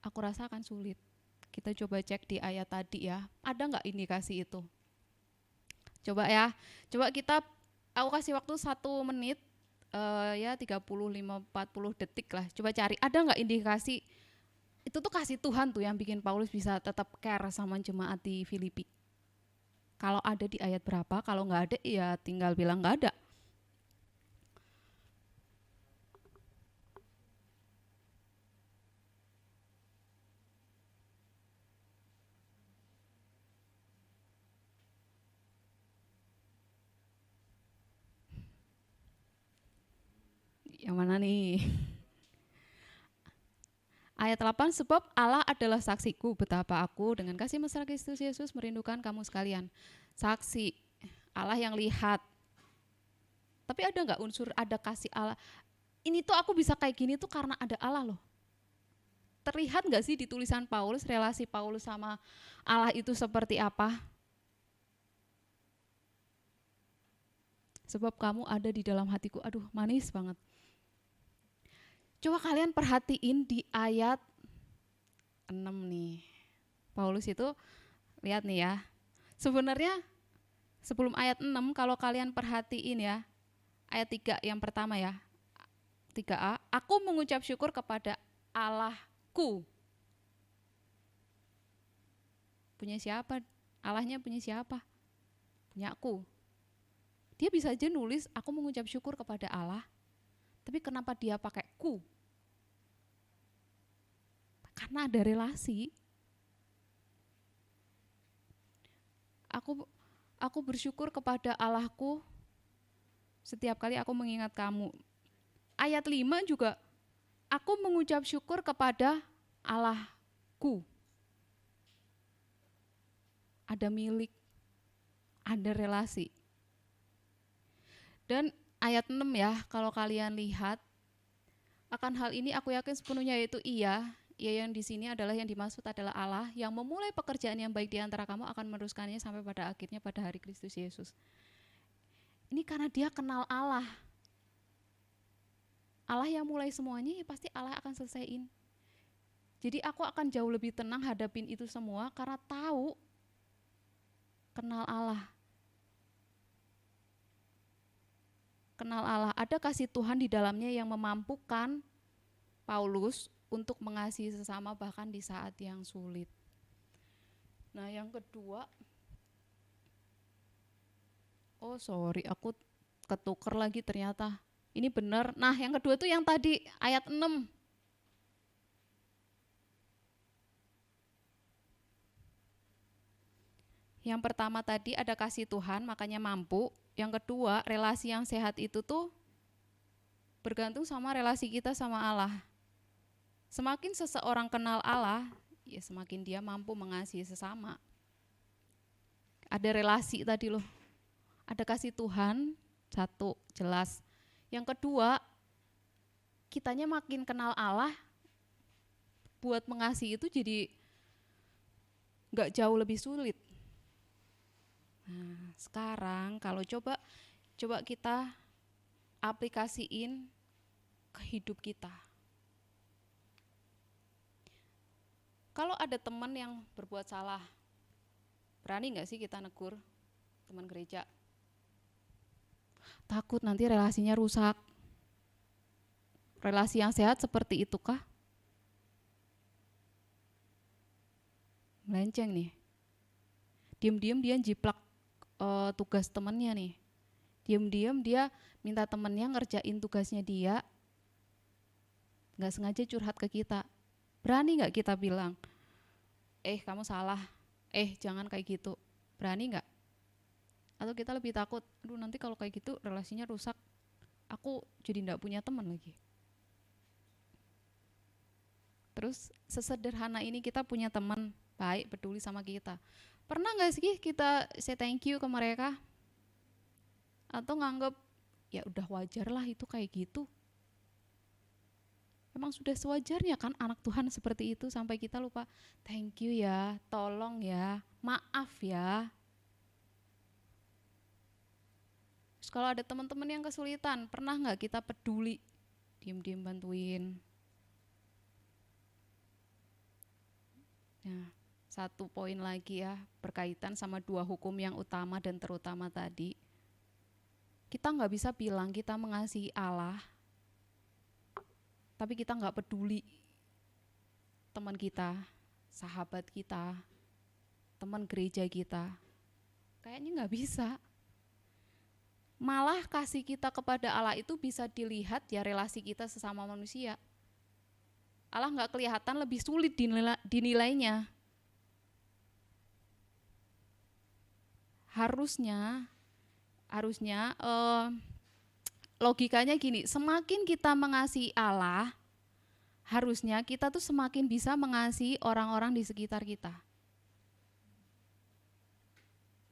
[SPEAKER 3] aku rasa akan sulit. Kita coba cek di ayat tadi ya, ada nggak indikasi itu? Coba ya, coba kita, aku kasih waktu 1 menit, ya 35-40 detik lah, coba cari ada nggak indikasi itu tuh kasih Tuhan tuh yang bikin Paulus bisa tetap care sama jemaat di Filipi. Kalau ada di ayat berapa, kalau nggak ada ya tinggal bilang nggak ada. Yang mana nih? Ayat 8, sebab Allah adalah saksiku betapa aku dengan kasih mesra Kristus Yesus merindukan kamu sekalian. Saksi, Allah yang lihat. Tapi ada nggak unsur ada kasih Allah? Ini tuh aku bisa kayak gini tuh karena ada Allah loh. Terlihat nggak sih di tulisan Paulus, relasi Paulus sama Allah itu seperti apa? Sebab kamu ada di dalam hatiku, aduh manis banget. Coba kalian perhatiin di ayat 6 nih. Paulus itu, lihat nih ya. Sebenarnya sebelum ayat 6 kalau kalian perhatiin ya, ayat 3 yang pertama ya, 3a, aku mengucap syukur kepada Allahku. Punya siapa? Allahnya punya siapa? Punya aku. Dia bisa aja nulis, aku mengucap syukur kepada Allah, tapi kenapa dia pakai ku? Karena ada relasi. Aku bersyukur kepada Allahku setiap kali aku mengingat kamu. Ayat 5 juga, aku mengucap syukur kepada Allahku. Ada milik, ada relasi. Dan ayat 6 ya, kalau kalian lihat, akan hal ini aku yakin sepenuhnya yaitu ia yang di sini adalah yang dimaksud adalah Allah yang memulai pekerjaan yang baik di antara kamu akan meneruskannya sampai pada akhirnya pada hari Kristus Yesus. Ini karena dia kenal Allah. Allah yang mulai semuanya, ya pasti Allah akan selesaiin. Jadi aku akan jauh lebih tenang hadapin itu semua karena tahu, kenal Allah. Kenal Allah, ada kasih Tuhan di dalamnya yang memampukan Paulus untuk mengasihi sesama bahkan di saat yang sulit. Nah yang kedua, aku ketuker lagi ternyata. Ini benar. Nah yang kedua tuh yang tadi ayat 6. Yang pertama tadi ada kasih Tuhan makanya mampu. Yang kedua relasi yang sehat itu tuh bergantung sama relasi kita sama Allah. Semakin seseorang kenal Allah, ya semakin dia mampu mengasihi sesama. Ada relasi tadi loh. Ada kasih Tuhan, satu jelas. Yang kedua, kitanya makin kenal Allah, buat mengasihi itu jadi gak jauh lebih sulit. Nah, sekarang kalau coba kita aplikasiin ke hidup kita. Kalau ada teman yang berbuat salah, berani nggak sih kita negur teman gereja? Takut nanti relasinya rusak. Relasi yang sehat seperti itukah? Melenceng nih. Diam-diam dia jiplak tugas temannya nih. Diam-diam dia minta temannya ngerjain tugasnya dia, nggak sengaja curhat ke kita. Berani nggak kita bilang, kamu salah, jangan kayak gitu. Berani nggak? Atau kita lebih takut, aduh nanti kalau kayak gitu relasinya rusak, aku jadi nggak punya teman lagi. Terus sesederhana ini kita punya teman baik, peduli sama kita. Pernah nggak sih kita say thank you ke mereka? Atau nganggep ya udah wajar lah itu kayak gitu. Emang sudah sewajarnya kan anak Tuhan seperti itu sampai kita lupa thank you ya, tolong ya, maaf ya. Terus kalau ada teman-teman yang kesulitan, pernah nggak kita peduli, diem-diem bantuin? Nah, satu poin lagi ya, berkaitan sama dua hukum yang utama dan terutama tadi. Kita nggak bisa bilang kita mengasihi Allah, tapi kita nggak peduli teman kita, sahabat kita, teman gereja kita. Kayaknya nggak bisa. Malah kasih kita kepada Allah itu bisa dilihat ya relasi kita sesama manusia. Allah nggak kelihatan lebih sulit dinilainya. Harusnya logikanya gini, semakin kita mengasihi Allah, harusnya kita tuh semakin bisa mengasihi orang-orang di sekitar kita.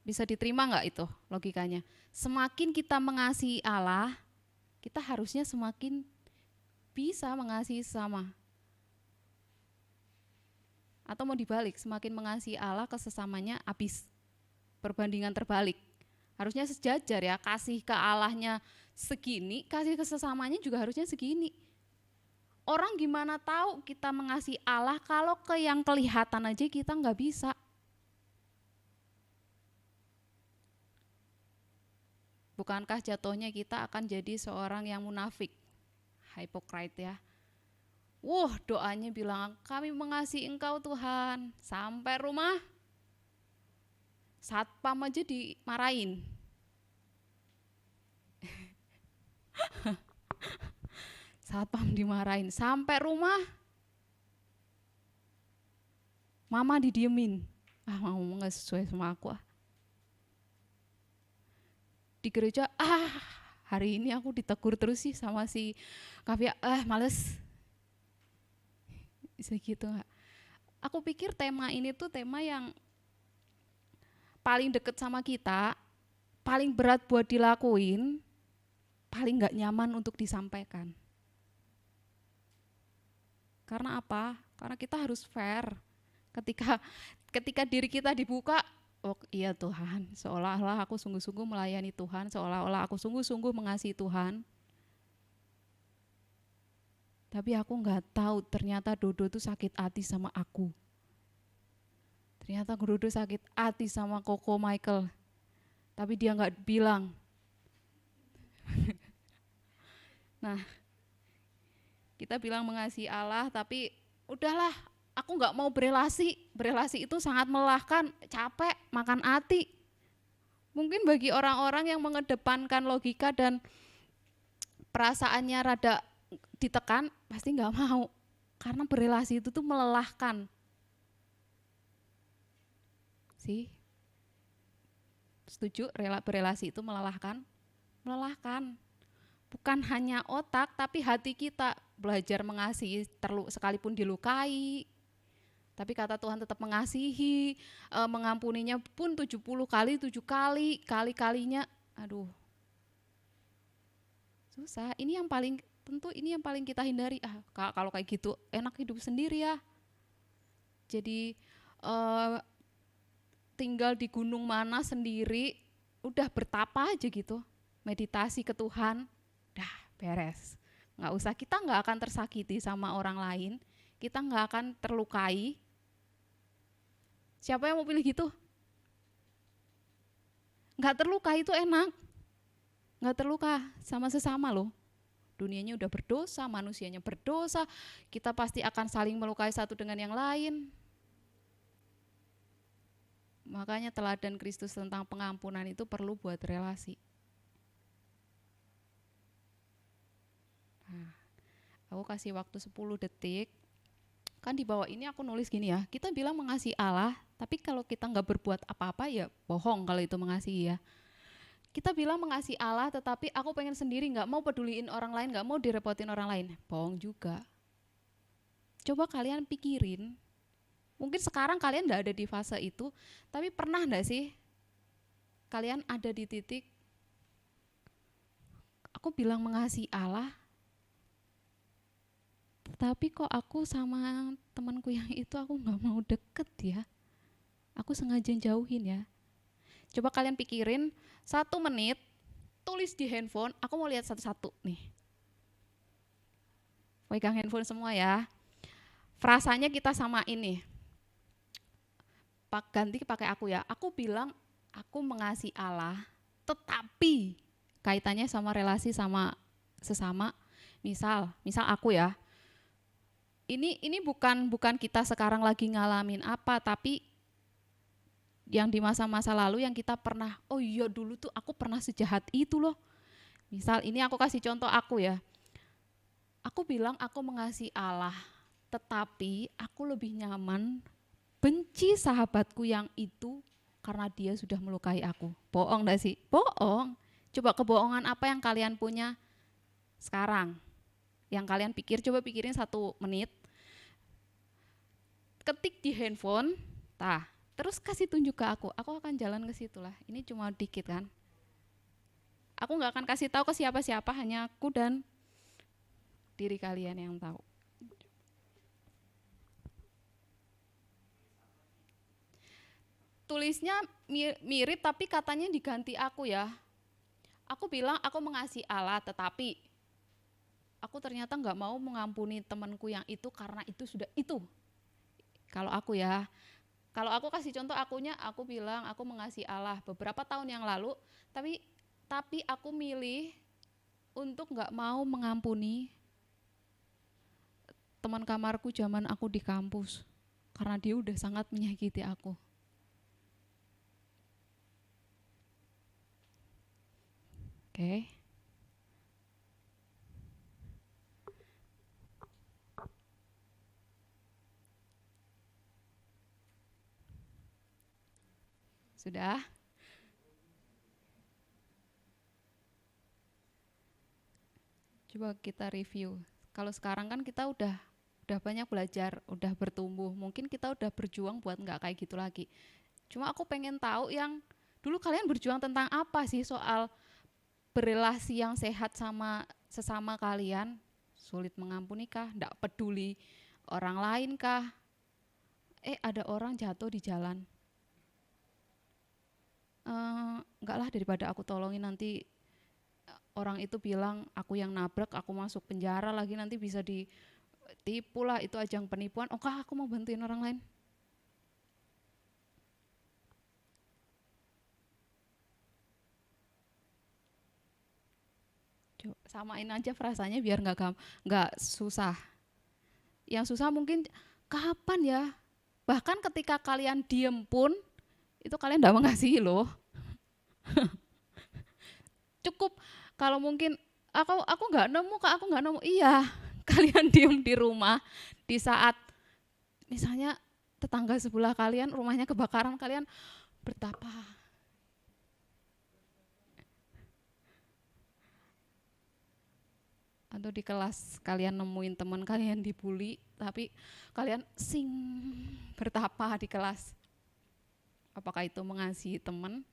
[SPEAKER 3] Bisa diterima nggak itu logikanya? Semakin kita mengasihi Allah, kita harusnya semakin bisa mengasihi sesama. Atau mau dibalik, semakin mengasihi Allah ke sesamanya habis. Perbandingan terbalik. Harusnya sejajar ya, kasih ke Allahnya segini, kasih ke sesamanya juga harusnya segini. Orang gimana tahu kita mengasihi Allah kalau ke yang kelihatan aja kita nggak bisa. Bukankah jatuhnya kita akan jadi seorang yang munafik, hypocrite ya. Doanya bilang kami mengasihi Engkau Tuhan, sampai rumah satpam aja dimarahin. Satpam dimarahin, sampai rumah mama didiemin. Ngomong gak sesuai sama aku. Di gereja, hari ini aku ditegur terus sih sama si Kavia, males. Bisa gitu gak? Aku pikir tema ini tuh tema yang paling deket sama kita, paling berat buat dilakuin, paling gak nyaman untuk disampaikan. Karena apa? Karena kita harus fair. Ketika diri kita dibuka, iya Tuhan, seolah-olah aku sungguh-sungguh melayani Tuhan, seolah-olah aku sungguh-sungguh mengasihi Tuhan. Tapi aku nggak tahu ternyata Dodo tuh sakit hati sama aku. Ternyata Dodo sakit hati sama Koko Michael. Tapi dia nggak bilang. Nah, kita bilang mengasihi Allah, tapi udahlah, aku nggak mau berelasi. Berelasi itu sangat melelahkan, capek, makan hati. Mungkin bagi orang-orang yang mengedepankan logika dan perasaannya rada ditekan, pasti nggak mau. Karena berelasi itu tuh melelahkan. Setuju, berelasi itu melelahkan? Melelahkan. Bukan hanya otak, tapi hati kita belajar mengasihi sekalipun dilukai. Tapi kata Tuhan tetap mengasihi, mengampuninya pun 70 kali, 7 kali, kali-kalinya, aduh. Susah, ini yang paling, tentu ini yang paling kita hindari. Kalau kayak gitu, enak hidup sendiri ya. Jadi tinggal di gunung mana sendiri, udah bertapa aja gitu, meditasi ke Tuhan, dah beres. Nggak usah, kita nggak akan tersakiti sama orang lain, kita nggak akan terlukai. Siapa yang mau pilih gitu? Nggak terluka itu enak, nggak terluka sama sesama loh. Dunianya udah berdosa, manusianya berdosa, kita pasti akan saling melukai satu dengan yang lain. Makanya teladan Kristus tentang pengampunan itu perlu buat relasi. Nah, aku kasih waktu 10 detik. Kan di bawah ini aku nulis gini ya, kita bilang mengasihi Allah, tapi kalau kita nggak berbuat apa-apa ya bohong kalau itu mengasihi ya. Kita bilang mengasihi Allah, tetapi aku pengen sendiri, nggak mau peduliin orang lain, nggak mau direpotin orang lain, bohong juga. Coba kalian pikirin, mungkin sekarang kalian nggak ada di fase itu, tapi pernah nggak sih kalian ada di titik, aku bilang mengasihi Allah, tapi kok aku sama temanku yang itu aku nggak mau deket ya, aku sengaja jauhin ya. Coba kalian pikirin 1 menit, tulis di handphone, aku mau lihat satu-satu nih. Pegang handphone semua ya. Frasanya kita samain nih. Ganti pakai aku ya. Aku bilang aku mengasihi Allah, tetapi kaitannya sama relasi sama sesama. Misal aku ya. Ini bukan kita sekarang lagi ngalamin apa, tapi yang di masa-masa lalu yang kita pernah, oh iya dulu tuh aku pernah sejahat itu loh. Misal ini aku kasih contoh aku ya. Aku bilang aku mengasihi Allah, tetapi aku lebih nyaman benci sahabatku yang itu karena dia sudah melukai aku. Bohong gak sih? Bohong. Coba kebohongan apa yang kalian punya sekarang? Yang kalian pikir, coba pikirin 1 menit. Ketik di handphone, terus kasih tunjuk ke aku akan jalan ke situ lah. Ini cuma dikit kan. Aku gak akan kasih tahu ke siapa-siapa, hanya aku dan diri kalian yang tahu. Tulisnya mirip tapi katanya diganti aku ya. Aku bilang aku mengasihi Allah, tetapi aku ternyata nggak mau mengampuni temanku yang itu karena itu sudah itu. Kalau aku ya, kalau aku kasih contoh akunya, aku bilang aku mengasihi Allah beberapa tahun yang lalu, tapi aku milih untuk nggak mau mengampuni teman kamarku zaman aku di kampus karena dia udah sangat menyakiti aku. Oke. Sudah? Coba kita review. Kalau sekarang kan kita udah banyak belajar, udah bertumbuh. Mungkin kita udah berjuang buat nggak kayak gitu lagi. Cuma aku pengen tahu yang dulu kalian berjuang tentang apa sih soal berelasi yang sehat sama sesama kalian? Sulit mengampuni kah? Nggak peduli orang lain kah? Ada orang jatuh di jalan. Enggak lah, daripada aku tolongin nanti orang itu bilang aku yang nabrak, aku masuk penjara lagi, nanti bisa ditipu lah, itu ajang penipuan. Kah aku mau bantuin orang lain? Samain aja frasanya biar nggak susah. Yang susah mungkin kapan ya? Bahkan ketika kalian diem pun itu kalian tidak mengasihi loh. Cukup kalau mungkin aku nggak nemu, Kak, aku nggak nemu. Iya, kalian diem di rumah di saat misalnya tetangga sebelah kalian rumahnya kebakaran, kalian betapa. Atau di kelas kalian nemuin teman kalian dibully, tapi kalian bertapa di kelas. Apakah itu mengasihi teman?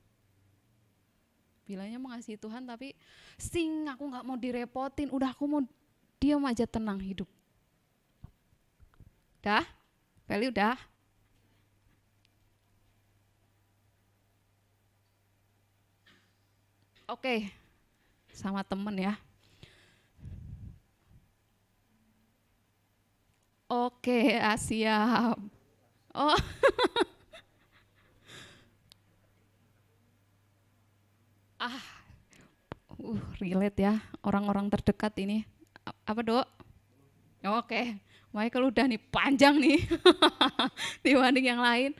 [SPEAKER 3] Bilangnya mengasihi Tuhan, tapi aku nggak mau direpotin, udah aku mau diam aja tenang hidup. Udah? Feli udah? Oke, sama temen ya. Oke, siap. Oh, relate ya, orang-orang terdekat ini. Apa, Dok? Oke, Michael udah nih panjang nih dibanding yang lain.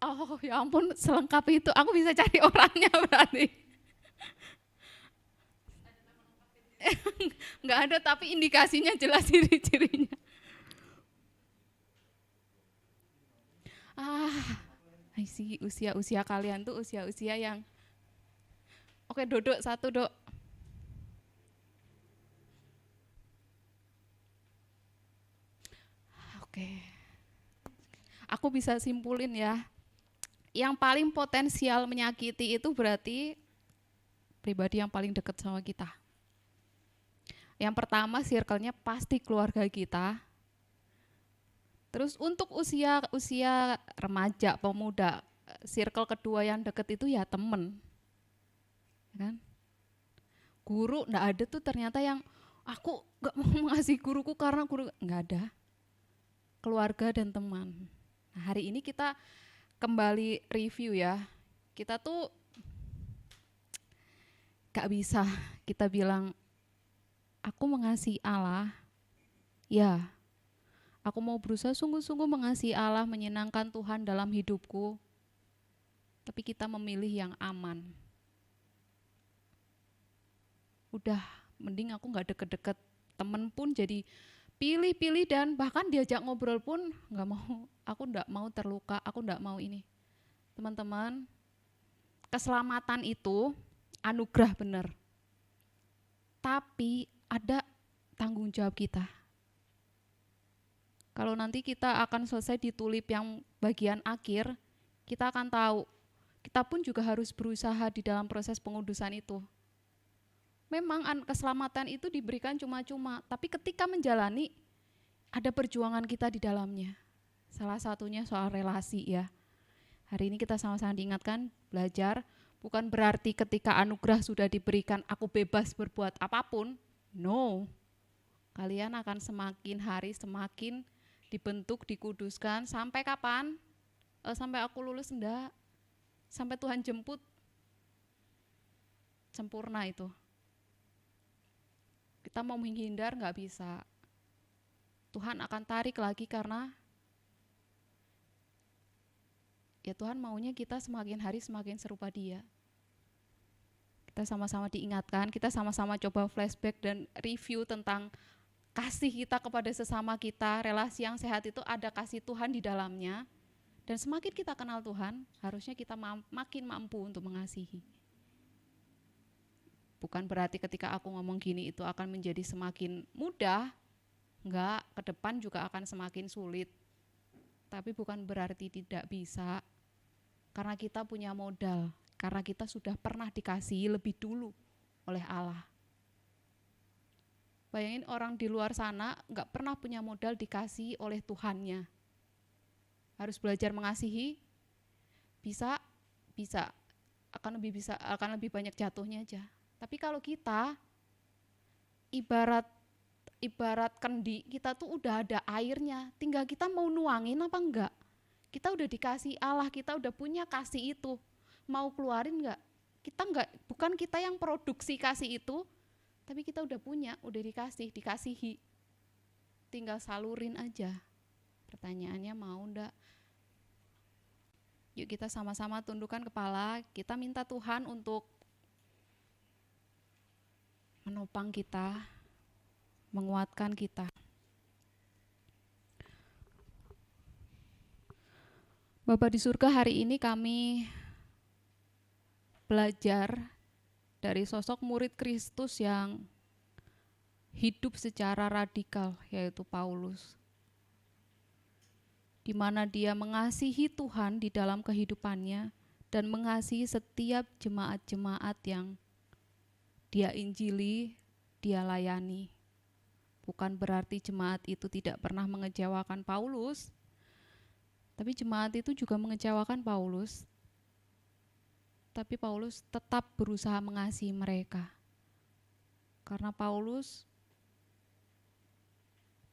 [SPEAKER 3] Oh ya ampun, selengkap itu. Aku bisa cari orangnya berarti. Nggak ada, tapi indikasinya jelas ciri-cirinya. I see, usia-usia kalian tuh usia-usia yang oke, Dodok satu, Dok. Oke. Aku bisa simpulin ya. Yang paling potensial menyakiti itu berarti pribadi yang paling dekat sama kita. Yang pertama circle-nya pasti keluarga kita. Terus untuk usia remaja, pemuda, circle kedua yang deket itu ya temen. Kan? Guru enggak ada tuh ternyata yang aku enggak mau mengasihi guruku karena guru, enggak ada. Keluarga dan teman. Nah, hari ini kita kembali review ya. Kita tuh enggak bisa kita bilang aku mengasihi Allah. Ya, aku mau berusaha sungguh-sungguh mengasihi Allah, menyenangkan Tuhan dalam hidupku. Tapi kita memilih yang aman. Udah, mending aku gak deket-deket. Temen pun jadi pilih-pilih dan bahkan diajak ngobrol pun gak mau. Aku gak mau terluka, aku gak mau ini. Teman-teman, keselamatan itu anugerah benar. Tapi ada tanggung jawab kita. Kalau nanti kita akan selesai di tulip yang bagian akhir, kita akan tahu, kita pun juga harus berusaha di dalam proses pengudusan itu. Memang keselamatan itu diberikan cuma-cuma, tapi ketika menjalani, ada perjuangan kita di dalamnya. Salah satunya soal relasi ya. Hari ini kita sama-sama diingatkan, belajar, bukan berarti ketika anugerah sudah diberikan, aku bebas berbuat apapun. No, kalian akan semakin hari semakin dibentuk, dikuduskan, sampai kapan? Sampai aku lulus enggak? Sampai Tuhan jemput, sempurna itu. Kita mau menghindar enggak bisa. Tuhan akan tarik lagi karena ya Tuhan maunya kita semakin hari semakin serupa Dia. Kita sama-sama diingatkan, kita sama-sama coba flashback dan review tentang kasih kita kepada sesama kita. Relasi yang sehat itu ada kasih Tuhan di dalamnya. Dan semakin kita kenal Tuhan, harusnya kita makin mampu untuk mengasihi. Bukan berarti ketika aku ngomong gini itu akan menjadi semakin mudah. Enggak, ke depan juga akan semakin sulit. Tapi bukan berarti tidak bisa. Karena kita punya modal. Karena kita sudah pernah dikasihi lebih dulu oleh Allah. Bayangin orang di luar sana enggak pernah punya modal dikasihi oleh Tuhannya. Harus belajar mengasihi, bisa, akan lebih banyak jatuhnya aja. Tapi kalau kita ibarat kendi, kita tuh udah ada airnya, tinggal kita mau nuangin apa enggak. Kita udah dikasih Allah, kita udah punya kasih itu, mau keluarin enggak? Bukan kita yang produksi kasih itu, tapi kita udah punya, udah dikasihi. Tinggal salurin aja. Pertanyaannya mau enggak? Yuk kita sama-sama tundukkan kepala, kita minta Tuhan untuk menopang kita, menguatkan kita. Bapa di surga, hari ini kami belajar dari sosok murid Kristus yang hidup secara radikal, yaitu Paulus, di mana dia mengasihi Tuhan di dalam kehidupannya dan mengasihi setiap jemaat-jemaat yang dia injili, dia layani. Bukan berarti jemaat itu tidak pernah mengecewakan Paulus, tapi jemaat itu juga mengecewakan Paulus. Tapi Paulus tetap berusaha mengasihi mereka. Karena Paulus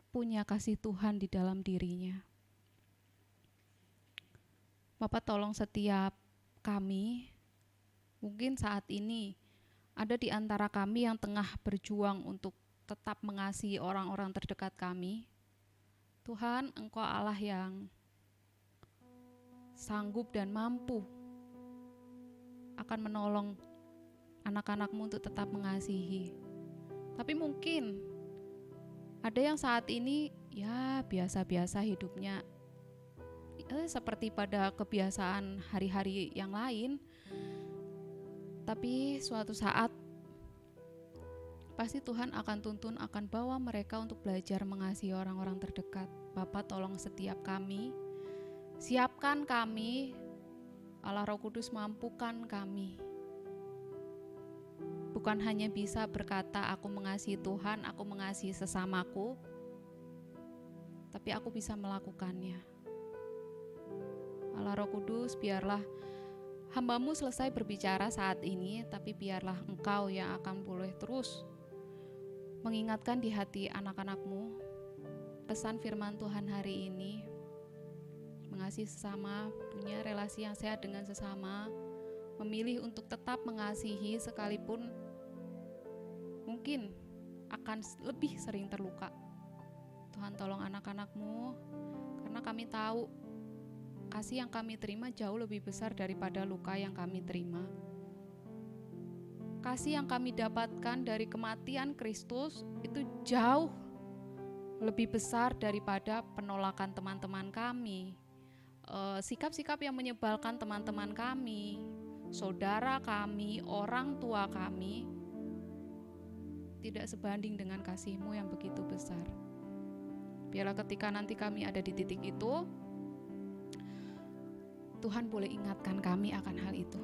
[SPEAKER 3] punya kasih Tuhan di dalam dirinya. Bapak tolong setiap kami, mungkin saat ini ada di antara kami yang tengah berjuang untuk tetap mengasihi orang-orang terdekat kami. Tuhan, Engkau Allah yang sanggup dan mampu akan menolong anak-anak-Mu untuk tetap mengasihi. Tapi mungkin ada yang saat ini ya biasa-biasa hidupnya, seperti pada kebiasaan hari-hari yang lain. Tapi suatu saat pasti Tuhan akan tuntun, akan bawa mereka untuk belajar mengasihi orang-orang terdekat. Bapak tolong setiap kami, siapkan kami, Allah Roh Kudus mampukan kami. Bukan hanya bisa berkata aku mengasihi Tuhan, aku mengasihi sesamaku, tapi aku bisa melakukannya. Allah Roh Kudus, biarlah hamba-Mu selesai berbicara saat ini, tapi biarlah Engkau yang akan boleh terus mengingatkan di hati anak-anak-Mu pesan firman Tuhan hari ini. Mengasihi sesama, punya relasi yang sehat dengan sesama, memilih untuk tetap mengasihi sekalipun mungkin akan lebih sering terluka. Tuhan tolong anak-anak-Mu, karena kami tahu kasih yang kami terima jauh lebih besar daripada luka yang kami terima. Kasih yang kami dapatkan dari kematian Kristus itu jauh lebih besar daripada penolakan teman-teman kami, sikap-sikap yang menyebalkan teman-teman kami, saudara kami, orang tua kami, tidak sebanding dengan kasih-Mu yang begitu besar. Biarlah ketika nanti kami ada di titik itu, Tuhan boleh ingatkan kami akan hal itu.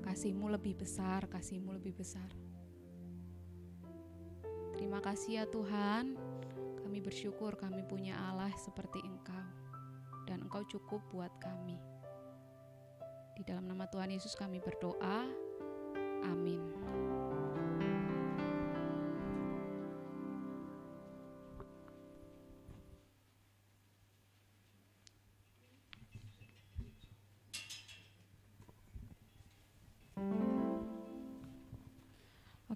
[SPEAKER 3] Kasih-Mu lebih besar, kasih-Mu lebih besar. Terima kasih ya Tuhan, kami bersyukur kami punya Allah seperti Engkau, dan Engkau cukup buat kami. Di dalam nama Tuhan Yesus kami berdoa, amin.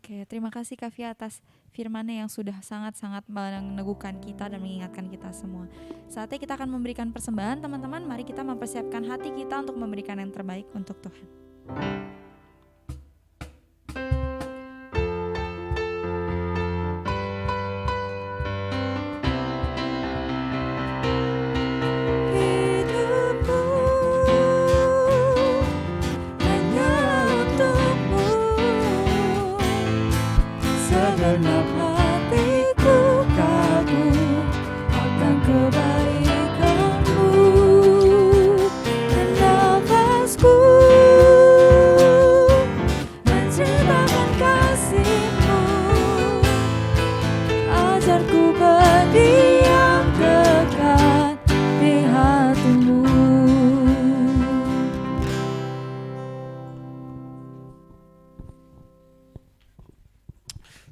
[SPEAKER 2] Oke, terima kasih Kak Fia atas firman-Nya yang sudah sangat-sangat meneguhkan kita dan mengingatkan kita semua. Saatnya kita akan memberikan persembahan, teman-teman. Mari kita mempersiapkan hati kita untuk memberikan yang terbaik untuk Tuhan.
[SPEAKER 4] Segenap hatiku kagum akan kebaikan-Mu, dan nafasku menceritakan kasih-Mu. Ajarku berdiam dekat di hati-Mu.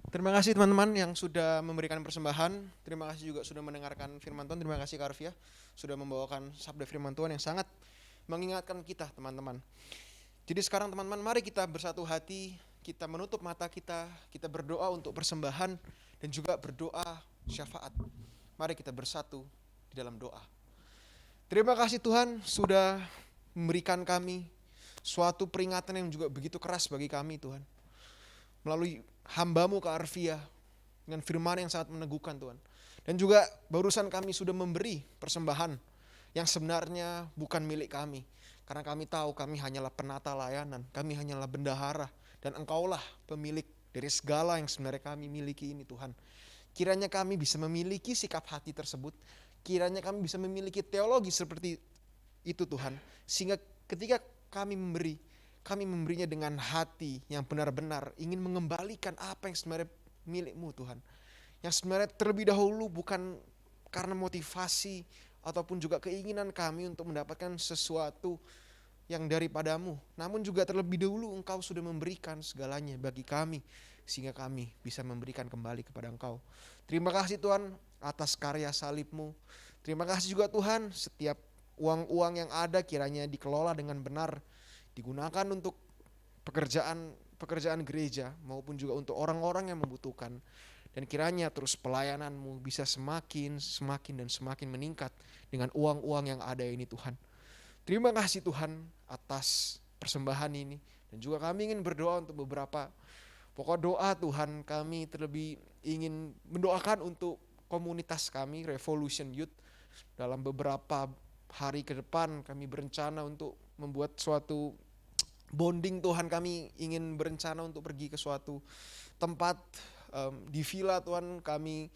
[SPEAKER 1] Terima kasih teman-teman yang sudah memberikan persembahan. Terima kasih juga sudah mendengarkan firman Tuhan. Terima kasih Kak Arvia sudah membawakan sabda firman Tuhan yang sangat mengingatkan kita teman-teman. Jadi sekarang teman-teman, mari kita bersatu hati, kita menutup mata kita berdoa untuk persembahan dan juga berdoa syafaat. Mari kita bersatu di dalam doa. Terima kasih Tuhan sudah memberikan kami suatu peringatan yang juga begitu keras bagi kami Tuhan. Melalui hamba-Mu Kak Arvia dengan firman yang sangat meneguhkan Tuhan. Dan juga barusan kami sudah memberi persembahan yang sebenarnya bukan milik kami. Karena kami tahu kami hanyalah penata layanan, kami hanyalah bendahara. Dan Engkaulah pemilik dari segala yang sebenarnya kami miliki ini Tuhan. Kiranya kami bisa memiliki sikap hati tersebut. Kiranya kami bisa memiliki teologi seperti itu Tuhan. Sehingga ketika kami memberi, kami memberinya dengan hati yang benar-benar ingin mengembalikan apa yang sebenarnya milik-Mu Tuhan. Yang sebenarnya terlebih dahulu bukan karena motivasi ataupun juga keinginan kami untuk mendapatkan sesuatu yang daripada-Mu. Namun juga terlebih dahulu Engkau sudah memberikan segalanya bagi kami. Sehingga kami bisa memberikan kembali kepada Engkau. Terima kasih Tuhan atas karya salib-Mu. Terima kasih juga Tuhan setiap uang-uang yang ada kiranya dikelola dengan benar. Digunakan untuk pekerjaan gereja maupun juga untuk orang-orang yang membutuhkan. Dan kiranya terus pelayanan-Mu bisa semakin dan semakin meningkat dengan uang-uang yang ada ini Tuhan. Terima kasih Tuhan atas persembahan ini. Dan juga kami ingin berdoa untuk beberapa pokok doa Tuhan. Kami terlebih ingin mendoakan untuk komunitas kami Revolution Youth. Dalam beberapa hari ke depan kami berencana untuk membuat suatu bonding Tuhan. Kami ingin berencana untuk pergi ke suatu tempat di villa Tuhan. Kami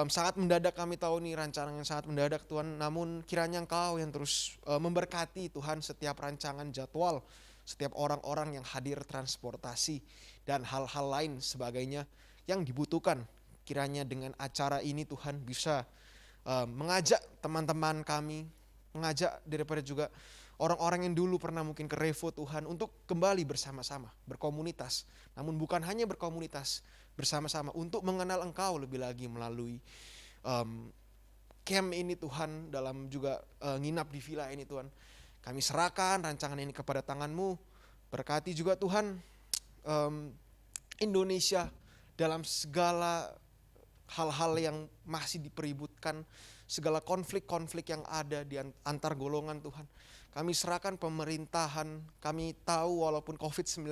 [SPEAKER 1] sangat mendadak, kami tahu nih rancangan yang sangat mendadak Tuhan. Namun kiranya Engkau yang terus memberkati Tuhan setiap rancangan jadwal, setiap orang-orang yang hadir transportasi dan hal-hal lain sebagainya yang dibutuhkan. Kiranya dengan acara ini Tuhan bisa mengajak teman-teman kami, mengajak daripada juga orang-orang yang dulu pernah mungkin ke Revo Tuhan untuk kembali bersama-sama, berkomunitas. Namun bukan hanya berkomunitas bersama-sama, untuk mengenal Engkau lebih lagi melalui camp ini Tuhan, dalam juga nginap di villa ini Tuhan. Kami serahkan rancangan ini kepada tangan-Mu. Berkati juga Tuhan Indonesia dalam segala hal-hal yang masih dipeributkan, segala konflik-konflik yang ada di antar golongan Tuhan. Kami serahkan pemerintahan. Kami tahu walaupun COVID-19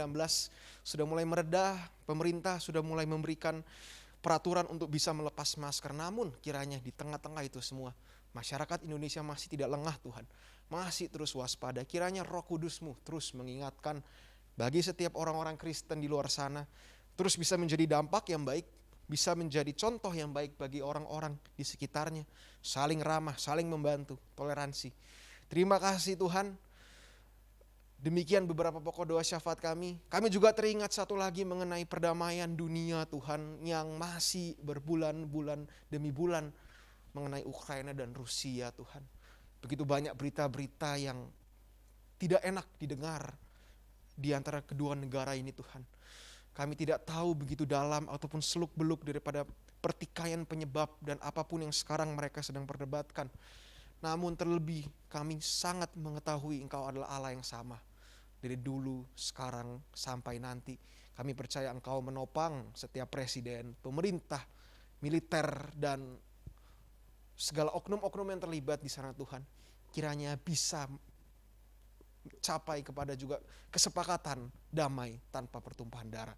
[SPEAKER 1] sudah mulai meredah, pemerintah sudah mulai memberikan peraturan untuk bisa melepas masker. Namun kiranya di tengah-tengah itu semua, masyarakat Indonesia masih tidak lengah Tuhan. Masih terus waspada. Kiranya Roh Kudus-Mu terus mengingatkan bagi setiap orang-orang Kristen di luar sana. Terus bisa menjadi dampak yang baik, bisa menjadi contoh yang baik bagi orang-orang di sekitarnya. Saling ramah, saling membantu, toleransi. Terima kasih Tuhan. Demikian beberapa pokok doa syafaat kami. Kami juga teringat satu lagi mengenai perdamaian dunia Tuhan yang masih berbulan-bulan demi bulan mengenai Ukraina dan Rusia Tuhan. Begitu banyak berita-berita yang tidak enak didengar di antara kedua negara ini Tuhan. Kami tidak tahu begitu dalam ataupun seluk-beluk daripada pertikaian penyebab dan apapun yang sekarang mereka sedang perdebatkan. Namun terlebih kami sangat mengetahui Engkau adalah Allah yang sama. Dari dulu, sekarang, sampai nanti. Kami percaya Engkau menopang setiap presiden, pemerintah, militer, dan segala oknum-oknum yang terlibat di sana Tuhan. Kiranya bisa capai kepada juga kesepakatan damai tanpa pertumpahan darah.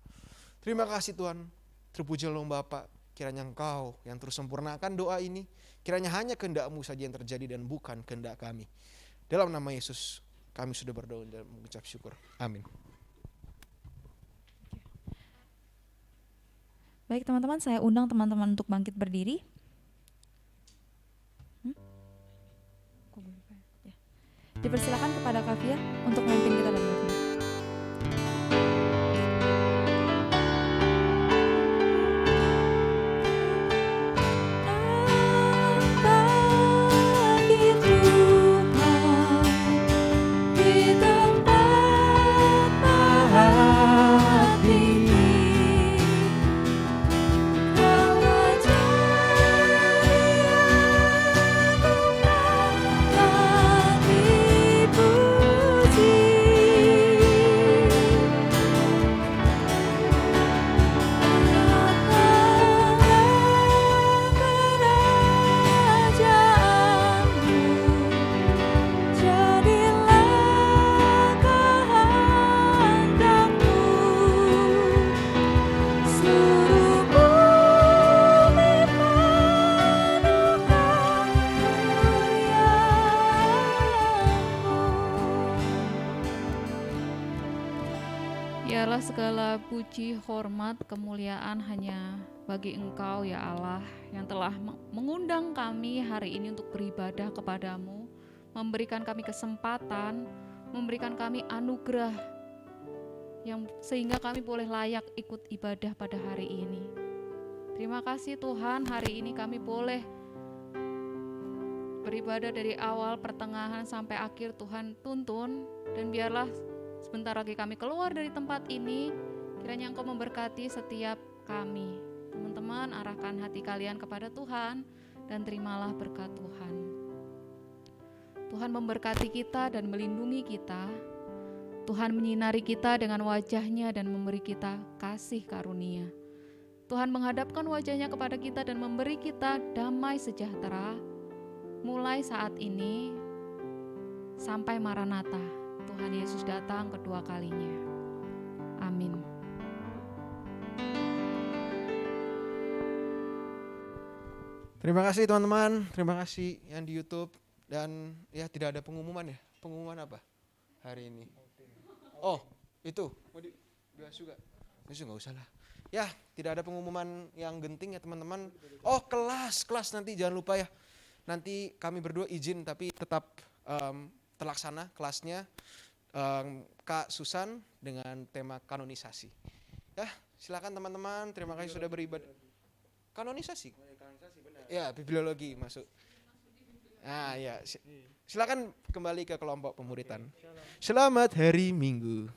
[SPEAKER 1] Terima kasih Tuhan. Terpujilah Bapa. Kiranya Engkau yang terus sempurnakan doa ini. Kiranya hanya kehendak-Mu saja yang terjadi dan bukan kehendak kami. Dalam nama Yesus kami sudah berdoa dan mengucap syukur. Amin.
[SPEAKER 2] Baik teman-teman, saya undang teman-teman untuk bangkit berdiri. Dipersilakan kepada Kavia untuk memimpin kita dalam doa.
[SPEAKER 3] segala puji, hormat, kemuliaan hanya bagi Engkau ya Allah yang telah mengundang kami hari ini untuk beribadah kepadamu, memberikan kami kesempatan, memberikan kami anugerah yang sehingga kami boleh layak ikut ibadah pada hari ini. Terima kasih Tuhan, hari ini kami boleh beribadah dari awal, pertengahan sampai akhir. Tuhan tuntun, dan biarlah sebentar lagi kami keluar dari tempat ini, kiranya Engkau memberkati setiap kami. Teman-teman, arahkan hati kalian kepada Tuhan dan terimalah berkat Tuhan. Tuhan memberkati kita dan melindungi kita. Tuhan menyinari kita dengan wajah-Nya dan memberi kita kasih karunia. Tuhan menghadapkan wajah-Nya kepada kita dan memberi kita damai sejahtera mulai saat ini sampai Maranatha, Tuhan Yesus datang kedua kalinya. Amin.
[SPEAKER 1] Terima kasih teman-teman, terima kasih yang di YouTube. Dan ya tidak ada pengumuman ya. Pengumuman apa hari ini? Oh itu, mau dibahas juga? Itu nggak usah lah. Ya tidak ada pengumuman yang genting ya teman-teman. Oh kelas nanti jangan lupa ya. Nanti kami berdua izin tapi tetap terlaksana kelasnya Kak Susan dengan tema kanonisasi. Ya silakan teman-teman, terima kasih sudah beribadah. Kanonisasi? Ya bibliologi masuk. Nah ya silakan kembali ke kelompok pemuritan. Selamat hari Minggu.